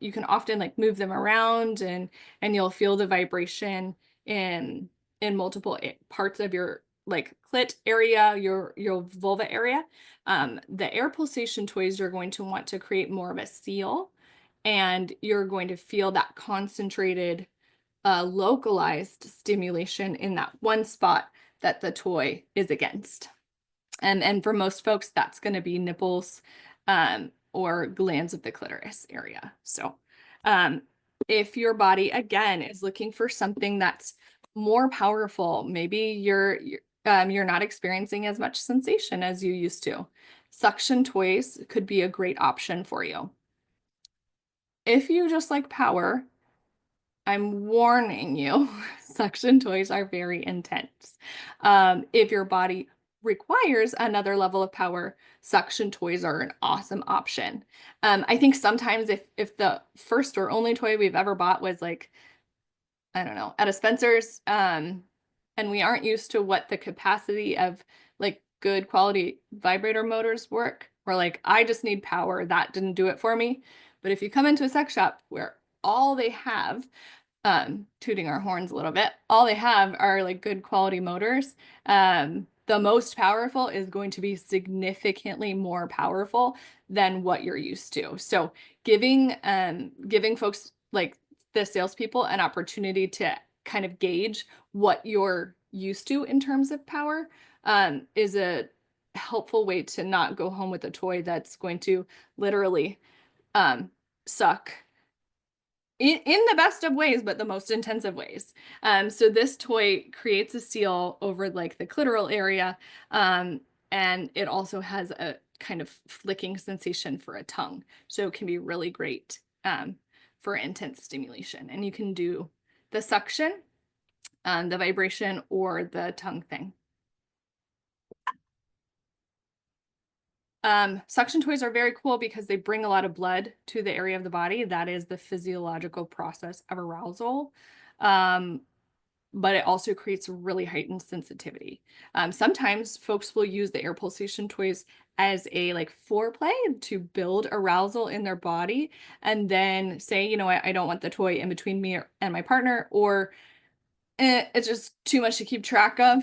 [SPEAKER 2] you can often like move them around and you'll feel the vibration in multiple parts of your like clit area, your vulva area. The air pulsation toys, you're going to want to create more of a seal, and you're going to feel that concentrated, localized stimulation in that one spot that the toy is against. And for most folks, that's going to be nipples, or glands of the clitoris area. So if your body, again, is looking for something that's more powerful, maybe you're not experiencing as much sensation as you used to, suction toys could be a great option for you. If you just like power, I'm warning you, suction toys are very intense. If your body requires another level of power, suction toys are an awesome option. I think sometimes if the first or only toy we've ever bought was like, I don't know, at a Spencer's, and we aren't used to what the capacity of like good quality vibrator motors work, we're like, I just need power. That didn't do it for me. But if you come into a sex shop where all they have, tooting our horns a little bit, all they have are like good quality motors, the most powerful is going to be significantly more powerful than what you're used to. So giving folks like the salespeople an opportunity to kind of gauge what you're used to in terms of power, is a helpful way to not go home with a toy that's going to literally suck in the best of ways, but the most intensive ways. So this toy creates a seal over like the clitoral area, and it also has a kind of flicking sensation for a tongue. So it can be really great for intense stimulation. And you can do the suction, the vibration, or the tongue thing. Suction toys are very cool because they bring a lot of blood to the area of the body. That is the physiological process of arousal. But it also creates really heightened sensitivity. Sometimes folks will use the air pulsation toys as a like foreplay to build arousal in their body, and then say, you know what, I don't want the toy in between me and my partner, or it's just too much to keep track of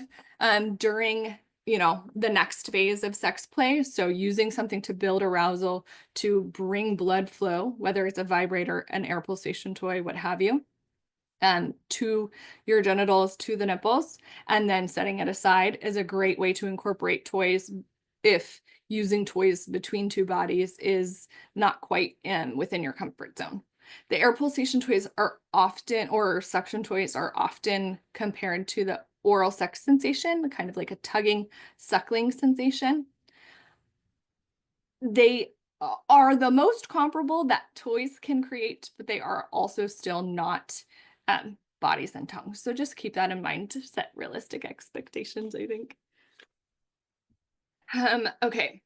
[SPEAKER 2] during, you know, the next phase of sex play. So using something to build arousal, to bring blood flow, whether it's a vibrator, an air pulsation toy, what have you, to your genitals, to the nipples, and then setting it aside is a great way to incorporate toys if using toys between two bodies is not quite within your comfort zone. The air pulsation toys are often, or suction toys are often compared to the oral sex sensation, kind of like a tugging, suckling sensation. They are the most comparable that toys can create, but they are also still not bodies and tongues. So just keep that in mind to set realistic expectations, I think. Okay,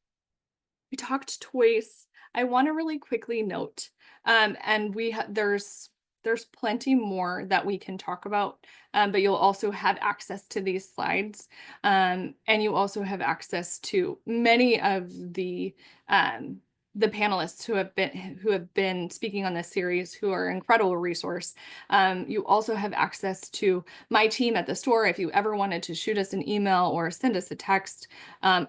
[SPEAKER 2] we talked toys. I want to really quickly note, and there's plenty more that we can talk about, but you'll also have access to these slides, and you also have access to many of the panelists who have been speaking on this series, who are an incredible resource. You also have access to my team at the store if you ever wanted to shoot us an email or send us a text,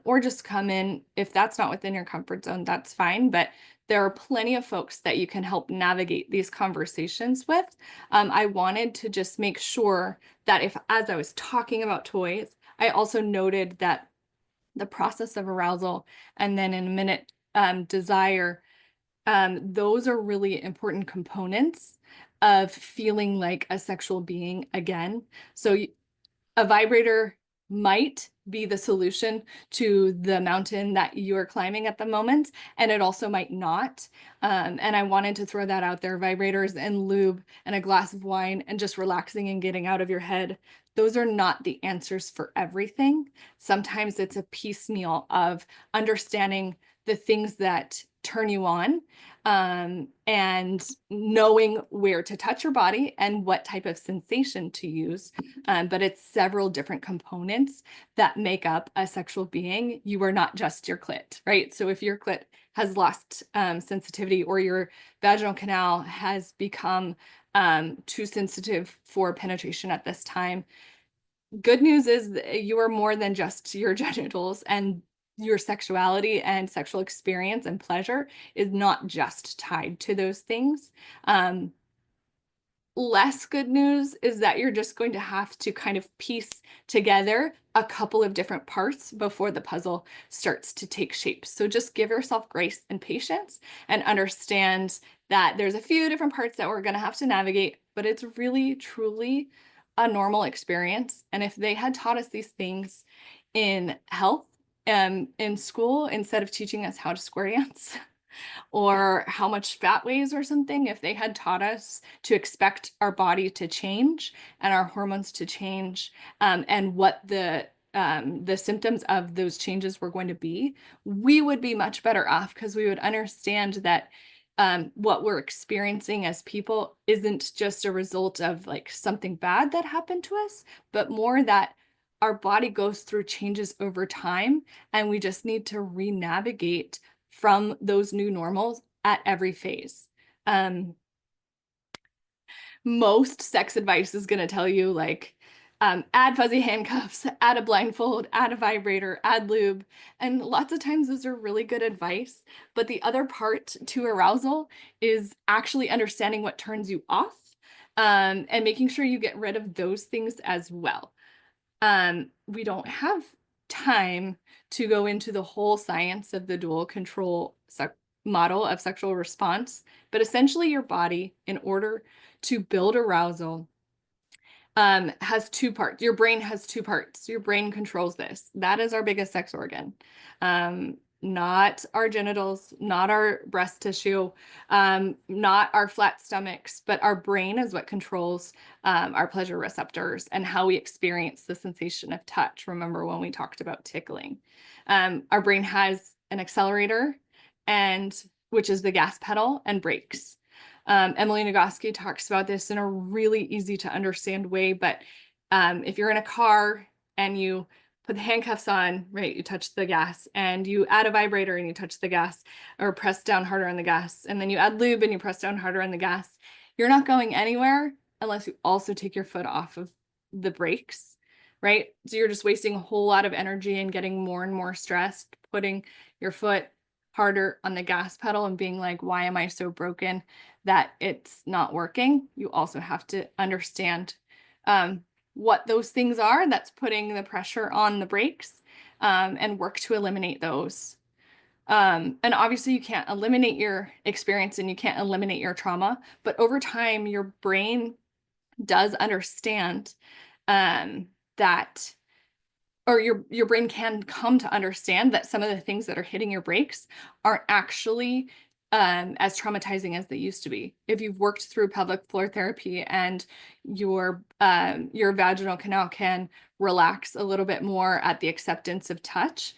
[SPEAKER 2] or just come in. If that's not within your comfort zone, that's fine. But there are plenty of folks that you can help navigate these conversations with. I wanted to just make sure that as I was talking about toys, I also noted that the process of arousal, and then in a minute, desire, those are really important components of feeling like a sexual being again. So a vibrator might be the solution to the mountain that you're climbing at the moment, and it also might not. And I wanted to throw that out there. Vibrators and lube and a glass of wine and just relaxing and getting out of your head, those are not the answers for everything. Sometimes it's a piecemeal of understanding the things that turn you on, and knowing where to touch your body and what type of sensation to use. But it's several different components that make up a sexual being. You are not just your clit, right? So if your clit has lost sensitivity, or your vaginal canal has become too sensitive for penetration at this time, good news is that you are more than just your genitals, and your sexuality and sexual experience and pleasure is not just tied to those things. Less good news is that you're just going to have to kind of piece together a couple of different parts before the puzzle starts to take shape. So just give yourself grace and patience, and understand that there's a few different parts that we're going to have to navigate, but it's really, truly a normal experience. And if they had taught us these things in health, in school, instead of teaching us how to square dance, or how much fat weighs or something, if they had taught us to expect our body to change and our hormones to change, and what the symptoms of those changes were going to be, we would be much better off, because we would understand that what we're experiencing as people isn't just a result of like something bad that happened to us, but more that our body goes through changes over time, and we just need to re-navigate from those new normals at every phase. Most sex advice is going to tell you like, add fuzzy handcuffs, add a blindfold, add a vibrator, add lube. And lots of times those are really good advice. But the other part to arousal is actually understanding what turns you off, and making sure you get rid of those things as well. We don't have time to go into the whole science of the dual control model of sexual response, but essentially your body, in order to build arousal, has two parts. Your brain has two parts. Your brain controls this. That is our biggest sex organ. Not our genitals, not our breast tissue, not our flat stomachs, but our brain is what controls our pleasure receptors and how we experience the sensation of touch. Remember when we talked about tickling? Our brain has an accelerator, and which is the gas pedal, and brakes. Emily Nagoski talks about this in a really easy to understand way, but if you're in a car and you put the handcuffs on, right, you touch the gas, and you add a vibrator and you touch the gas, or press down harder on the gas, and then you add lube and you press down harder on the gas, you're not going anywhere unless you also take your foot off of the brakes, right? So you're just wasting a whole lot of energy and getting more and more stressed, putting your foot harder on the gas pedal and being like, why am I so broken that it's not working? You also have to understand what those things are that's putting the pressure on the brakes, and work to eliminate those. And obviously you can't eliminate your experience and you can't eliminate your trauma, but over time your brain does understand that, or your brain can come to understand that some of the things that are hitting your brakes aren't actually as traumatizing as they used to be. If you've worked through pelvic floor therapy and your vaginal canal can relax a little bit more at the acceptance of touch,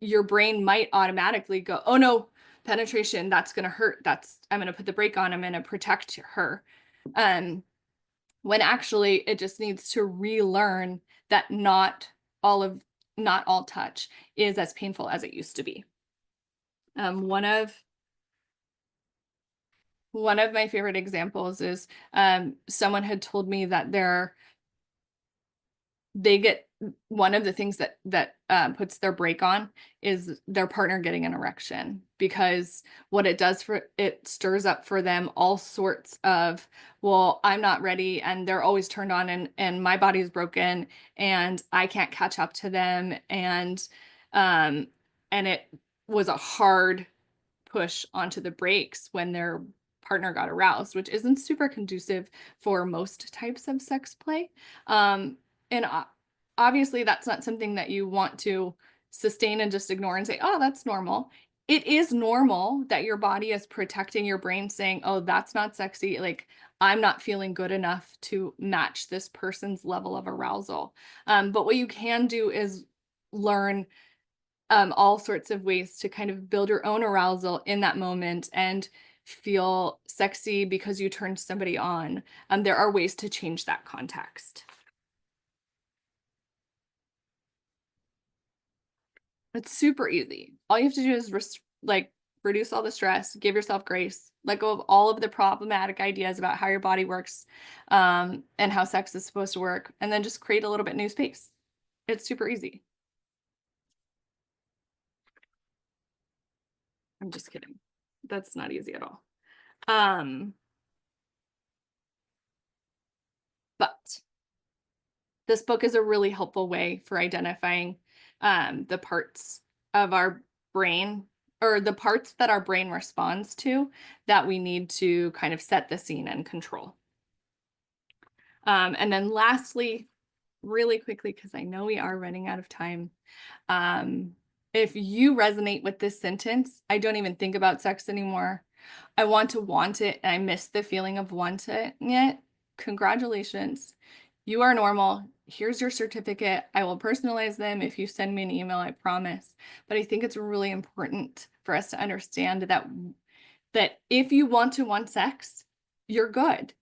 [SPEAKER 2] your brain might automatically go, oh no, penetration, that's going to hurt. I'm going to put the brake on. I'm going to protect her. When actually it just needs to relearn that not all touch is as painful as it used to be. One of my favorite examples is someone had told me that they get one of the things that puts their brake on is their partner getting an erection, because what it does it stirs up for them all sorts of, well, I'm not ready and they're always turned on and my body's broken and I can't catch up to them, and it was a hard push onto the brakes when their partner got aroused, which isn't super conducive for most types of sex play. And obviously that's not something that you want to sustain and just ignore and say, oh, that's normal. It is normal that your body is protecting your brain, saying, oh, that's not sexy. Like, I'm not feeling good enough to match this person's level of arousal. But what you can do is learn all sorts of ways to kind of build your own arousal in that moment and feel sexy because you turned somebody on. There are ways to change that context. It's super easy. All you have to do is reduce all the stress, give yourself grace, let go of all of the problematic ideas about how your body works, and how sex is supposed to work, and then just create a little bit new space. It's super easy. I'm just kidding. That's not easy at all. But this book is a really helpful way for identifying the parts of our brain, or the parts that our brain responds to, that we need to kind of set the scene and control. And then lastly, really quickly, because I know we are running out of time, if you resonate with this sentence, I don't even think about sex anymore, I want it, and I miss the feeling of wanting it, congratulations. You are normal. Here's your certificate. I will personalize them if you send me an email, I promise. But I think it's really important for us to understand that if you want sex, you're good.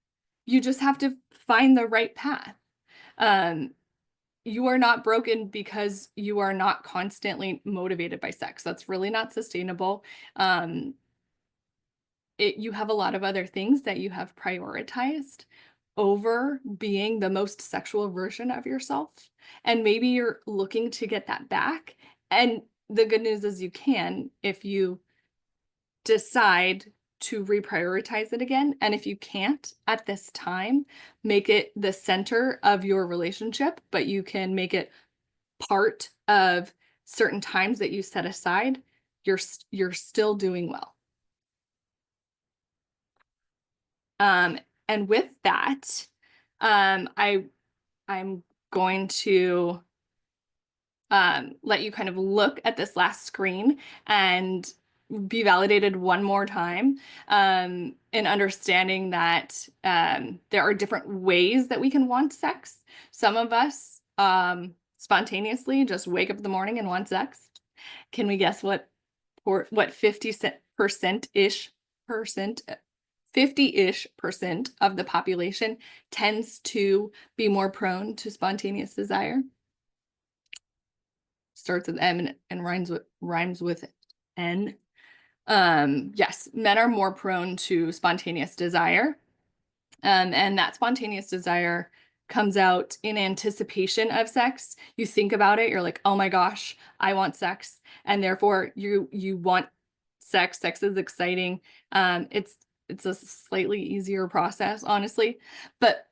[SPEAKER 2] You just have to find the right path. You are not broken because you are not constantly motivated by sex. That's really not sustainable. You have a lot of other things that you have prioritized over being the most sexual version of yourself. And maybe you're looking to get that back. And the good news is you can, if you decide to reprioritize it again. And if you can't at this time, make it the center of your relationship, but you can make it part of certain times that you set aside, you're still doing well. And with that, I'm going to let you kind of look at this last screen and be validated one more time, in understanding that there are different ways that we can want sex. Some of us spontaneously just wake up in the morning and want sex. Can we guess what 50% ish percent 50-ish% of the population tends to be more prone to spontaneous desire? Starts with M and rhymes with N. Yes, men are more prone to spontaneous desire. And that spontaneous desire comes out in anticipation of sex. You think about it, you're like, oh my gosh, I want sex. And therefore you want sex. Sex is exciting. It's a slightly easier process, honestly. But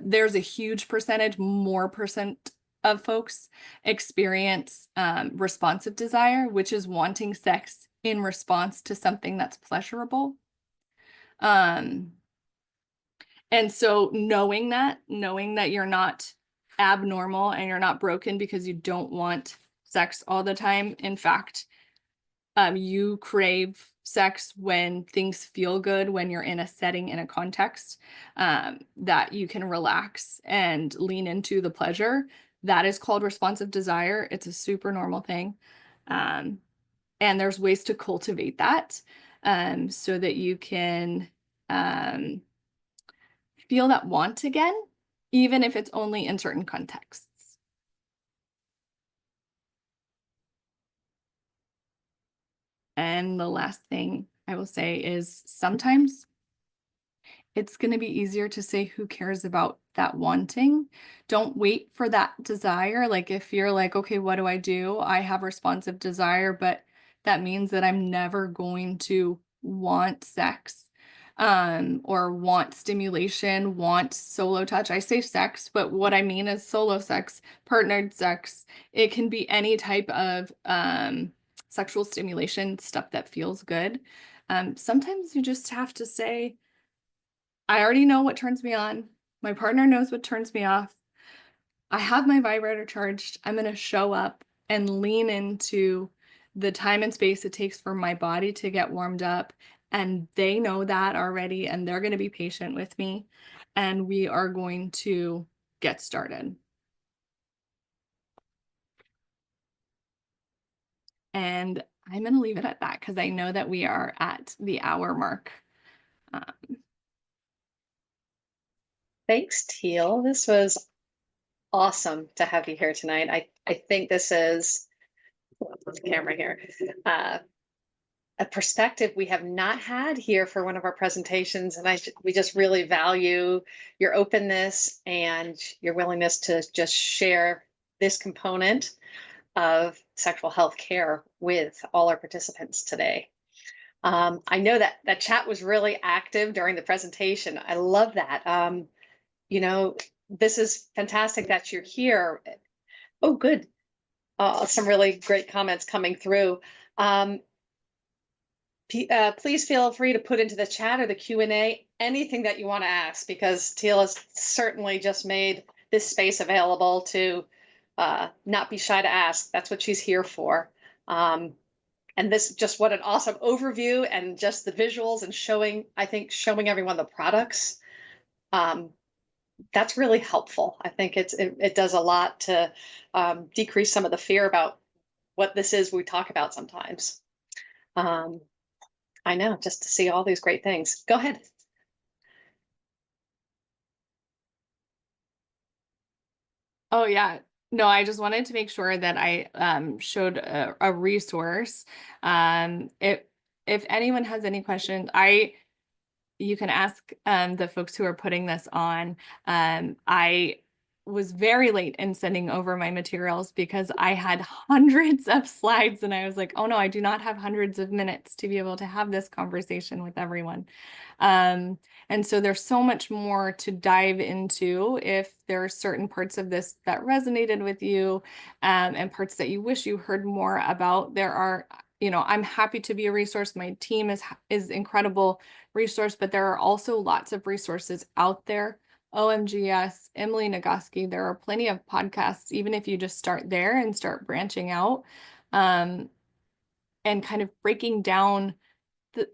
[SPEAKER 2] there's a huge percentage, more percent of folks experience responsive desire, which is wanting sex in response to something that's pleasurable. And so knowing that you're not abnormal and you're not broken because you don't want sex all the time. In fact, you crave sex when things feel good, when you're in a setting, in a context, that you can relax and lean into the pleasure. That is called responsive desire. It's a super normal thing. And there's ways to cultivate that, so that you can, feel that want again, even if it's only in certain contexts. And the last thing I will say is sometimes it's going to be easier to say who cares about that wanting. Don't wait for that desire. Like if you're like, okay, what do? I have responsive desire, but that means that I'm never going to want sex, or want stimulation, want solo touch. I say sex, but what I mean is solo sex, partnered sex. It can be any type of sexual stimulation, stuff that feels good. Sometimes you just have to say, I already know what turns me on. My partner knows what turns me off. I have my vibrator charged. I'm going to show up and lean into the time and space it takes for my body to get warmed up. And they know that already, and they're going to be patient with me. And we are going to get started. And I'm going to leave it at that because I know that we are at the hour mark.
[SPEAKER 3] Thanks, Teal. This was awesome to have you here tonight. I think this is the camera here. A perspective we have not had here for one of our presentations, and we just really value your openness and your willingness to just share this component of sexual health care with all our participants today. I know that that chat was really active during the presentation. I love that. You know, this is fantastic that you're here. Oh, good. Some really great comments coming through. Please feel free to put into the chat or the Q&A anything that you want to ask, because Teal has certainly just made this space available to not be shy to ask. That's what she's here for. And this, just what an awesome overview, and just the visuals and showing everyone the products. That's really helpful. I think it does a lot to decrease some of the fear about what this is we talk about sometimes. I know, just to see all these great things. Go ahead.
[SPEAKER 2] Oh yeah. No, I just wanted to make sure that I showed a resource. If anyone has any questions, you can ask the folks who are putting this on. I was very late in sending over my materials because I had hundreds of slides, and I was like, oh no, I do not have hundreds of minutes to be able to have this conversation with everyone. And so there's so much more to dive into. If there are certain parts of this that resonated with you, and parts that you wish you heard more about, I'm happy to be a resource. My team is incredible resource, but there are also lots of resources out there. OMGS, Emily Nagoski, there are plenty of podcasts, even if you just start there and start branching out, and kind of breaking down. The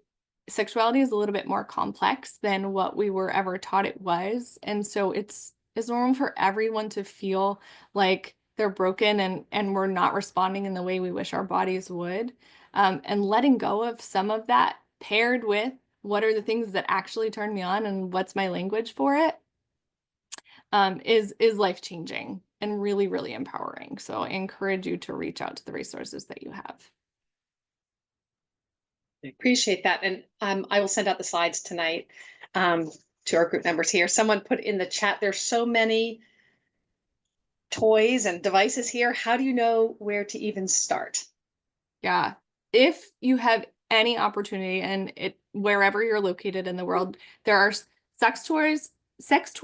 [SPEAKER 2] sexuality is a little bit more complex than what we were ever taught it was. And so it's normal for everyone to feel like they're broken and we're not responding in the way we wish our bodies would. And letting go of some of that paired with what are the things that actually turn me on and what's my language for it, is life-changing and really, really empowering. So I encourage you to reach out to the resources that you have.
[SPEAKER 3] I appreciate that. And I will send out the slides tonight to our group members here. Someone put in the chat, there's so many toys and devices here. How do you know where to even start?
[SPEAKER 2] Yeah. If you have any opportunity and wherever you're located in the world, there are sex toy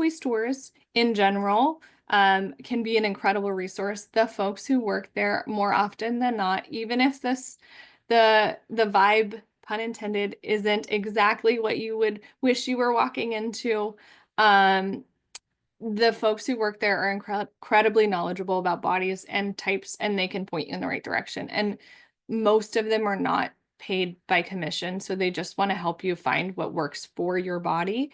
[SPEAKER 2] stores in general, can be an incredible resource. The folks who work there more often than not, even if the vibe, pun intended, isn't exactly what you would wish you were walking into, the folks who work there are incredibly knowledgeable about bodies and types, and they can point you in the right direction. And most of them are not paid by commission, so they just want to help you find what works for your body.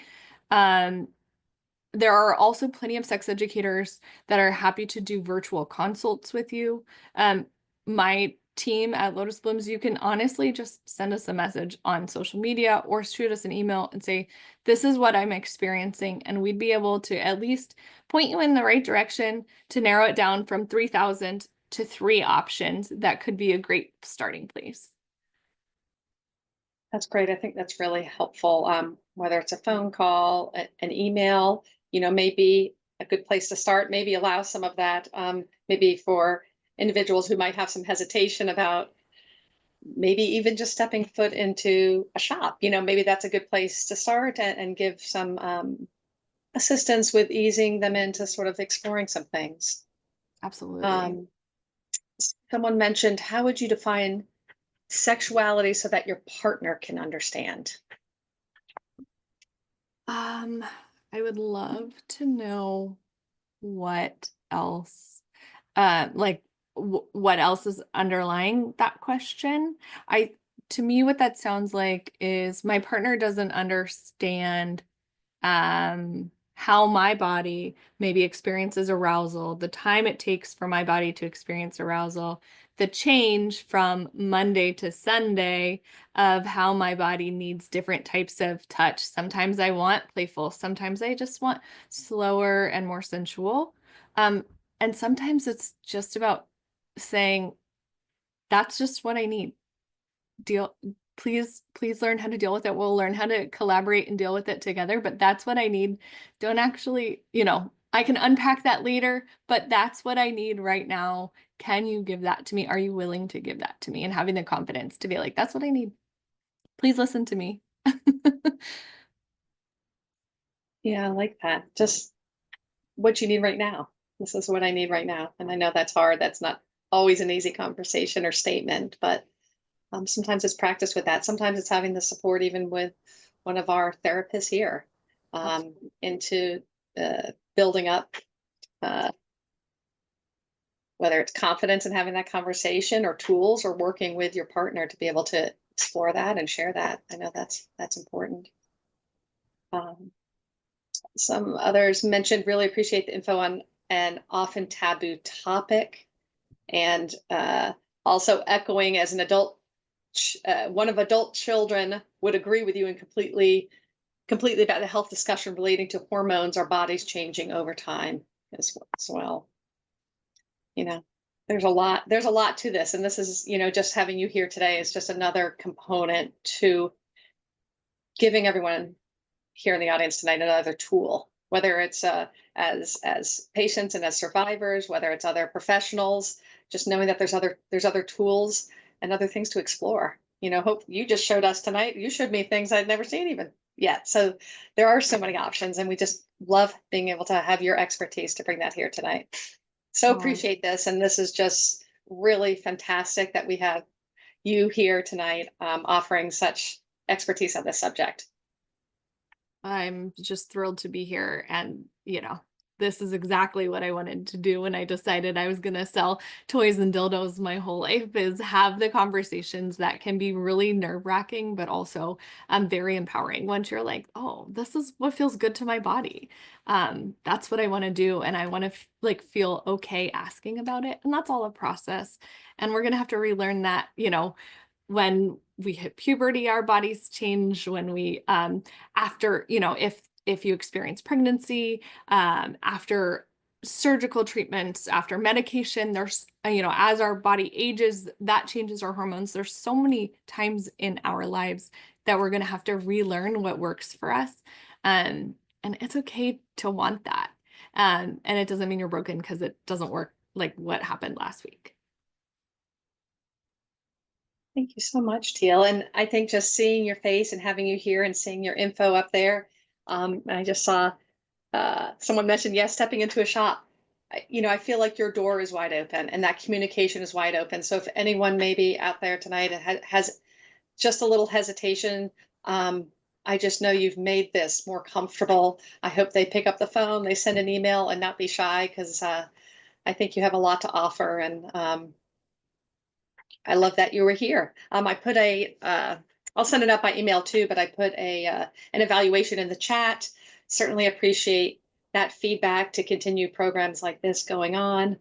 [SPEAKER 2] There are also plenty of sex educators that are happy to do virtual consults with you. My team at Lotus Blooms, you can honestly just send us a message on social media or shoot us an email and say, this is what I'm experiencing. And we'd be able to at least point you in the right direction to narrow it down from 3,000 to 3 options. That could be a great starting place.
[SPEAKER 3] That's great. I think that's really helpful. Whether it's a phone call, an email, maybe a good place to start, maybe allow some of that, maybe for individuals who might have some hesitation about maybe even just stepping foot into a shop, maybe that's a good place to start and give some assistance with easing them into sort of exploring some things.
[SPEAKER 2] Absolutely.
[SPEAKER 3] Someone mentioned, how would you define sexuality so that your partner can understand?
[SPEAKER 2] I would love to know what else, what else is underlying that question. To me, what that sounds like is my partner doesn't understand how my body maybe experiences arousal, the time it takes for my body to experience arousal, the change from Monday to Sunday of how my body needs different types of touch. Sometimes I want playful, sometimes I just want slower and more sensual. And sometimes it's just about saying, that's just what I need. Please learn how to deal with it. We'll learn how to collaborate and deal with it together, but that's what I need. Don't actually, I can unpack that later, but that's what I need right now. Can you give that to me? Are you willing to give that to me? And having the confidence to be like, that's what I need. Please listen to me.
[SPEAKER 3] Yeah, I like that. Just what you need right now. This is what I need right now. And I know that's hard. That's not always an easy conversation or statement, but sometimes it's practice with that. Sometimes it's having the support even with one of our therapists here into building up, whether it's confidence in having that conversation or tools or working with your partner to be able to explore that and share that. I know that's important. Some others mentioned, really appreciate the info on an often taboo topic, and also echoing, as an adult, one of adult children would agree with you and completely about the health discussion relating to hormones, our bodies changing over time as well. There's a lot to this, and this is, just having you here today is just another component to giving everyone here in the audience tonight another tool, whether it's as patients and as survivors, whether it's other professionals, just knowing that there's other tools and other things to explore. Hope you just showed us tonight. You showed me things I'd never seen even yet. So there are so many options, and we just love being able to have your expertise to bring that here tonight. So appreciate this, and this is just really fantastic that we have you here tonight, offering such expertise on this subject.
[SPEAKER 2] I'm just thrilled to be here, and this is exactly what I wanted to do when I decided I was going to sell toys and dildos my whole life, is have the conversations that can be really nerve-wracking, but also very empowering once you're like, oh, this is what feels good to my body. That's what I want to do. And I want to like feel okay asking about it. And that's all a process. And we're going to have to relearn that, you know, when we hit puberty, our bodies change. When we, after, you know, if you experience pregnancy, after surgical treatments, after medication, there's, you know, as our body ages, that changes our hormones. There's so many times in our lives that we're going to have to relearn what works for us. And it's okay to want that. And it doesn't mean you're broken because it doesn't work like what happened last week.
[SPEAKER 3] Thank you so much, Teal. And I think just seeing your face and having you here and seeing your info up there, I just saw someone mentioned, yes, stepping into a shop. You know, I feel like your door is wide open and that communication is wide open. So if anyone maybe out there tonight has just a little hesitation, I just know you've made this more comfortable. I hope they pick up the phone, they send an email, and not be shy, because I think you have a lot to offer. And I love that you were here. I put I'll send it out by email too, but I put an evaluation in the chat. Certainly appreciate that feedback to continue programs like this going on.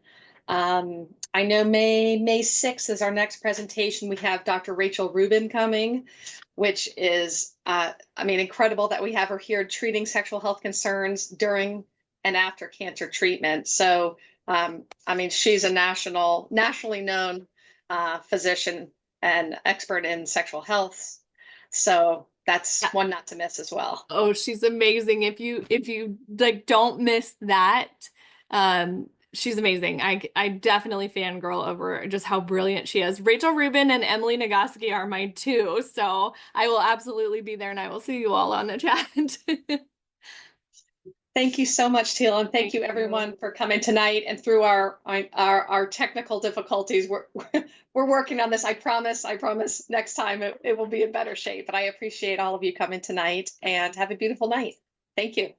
[SPEAKER 3] I know May 6th is our next presentation. We have Dr. Rachel Rubin coming, which is, I mean, incredible that we have her here treating sexual health concerns during and after cancer treatment. So, I mean, she's a nationally known physician and expert in sexual health. So that's one not to miss as well.
[SPEAKER 2] Oh, she's amazing. If you like don't miss that, she's amazing. I definitely fangirl over just how brilliant she is. Rachel Rubin and Emily Nagoski are mine too. So I will absolutely be there, and I will see you all on the chat.
[SPEAKER 3] Thank you so much, Teal, and thank you everyone for coming tonight and through our technical difficulties. We're working on this. I promise next time it will be in better shape. But I appreciate all of you coming tonight, and have a beautiful night. Thank you.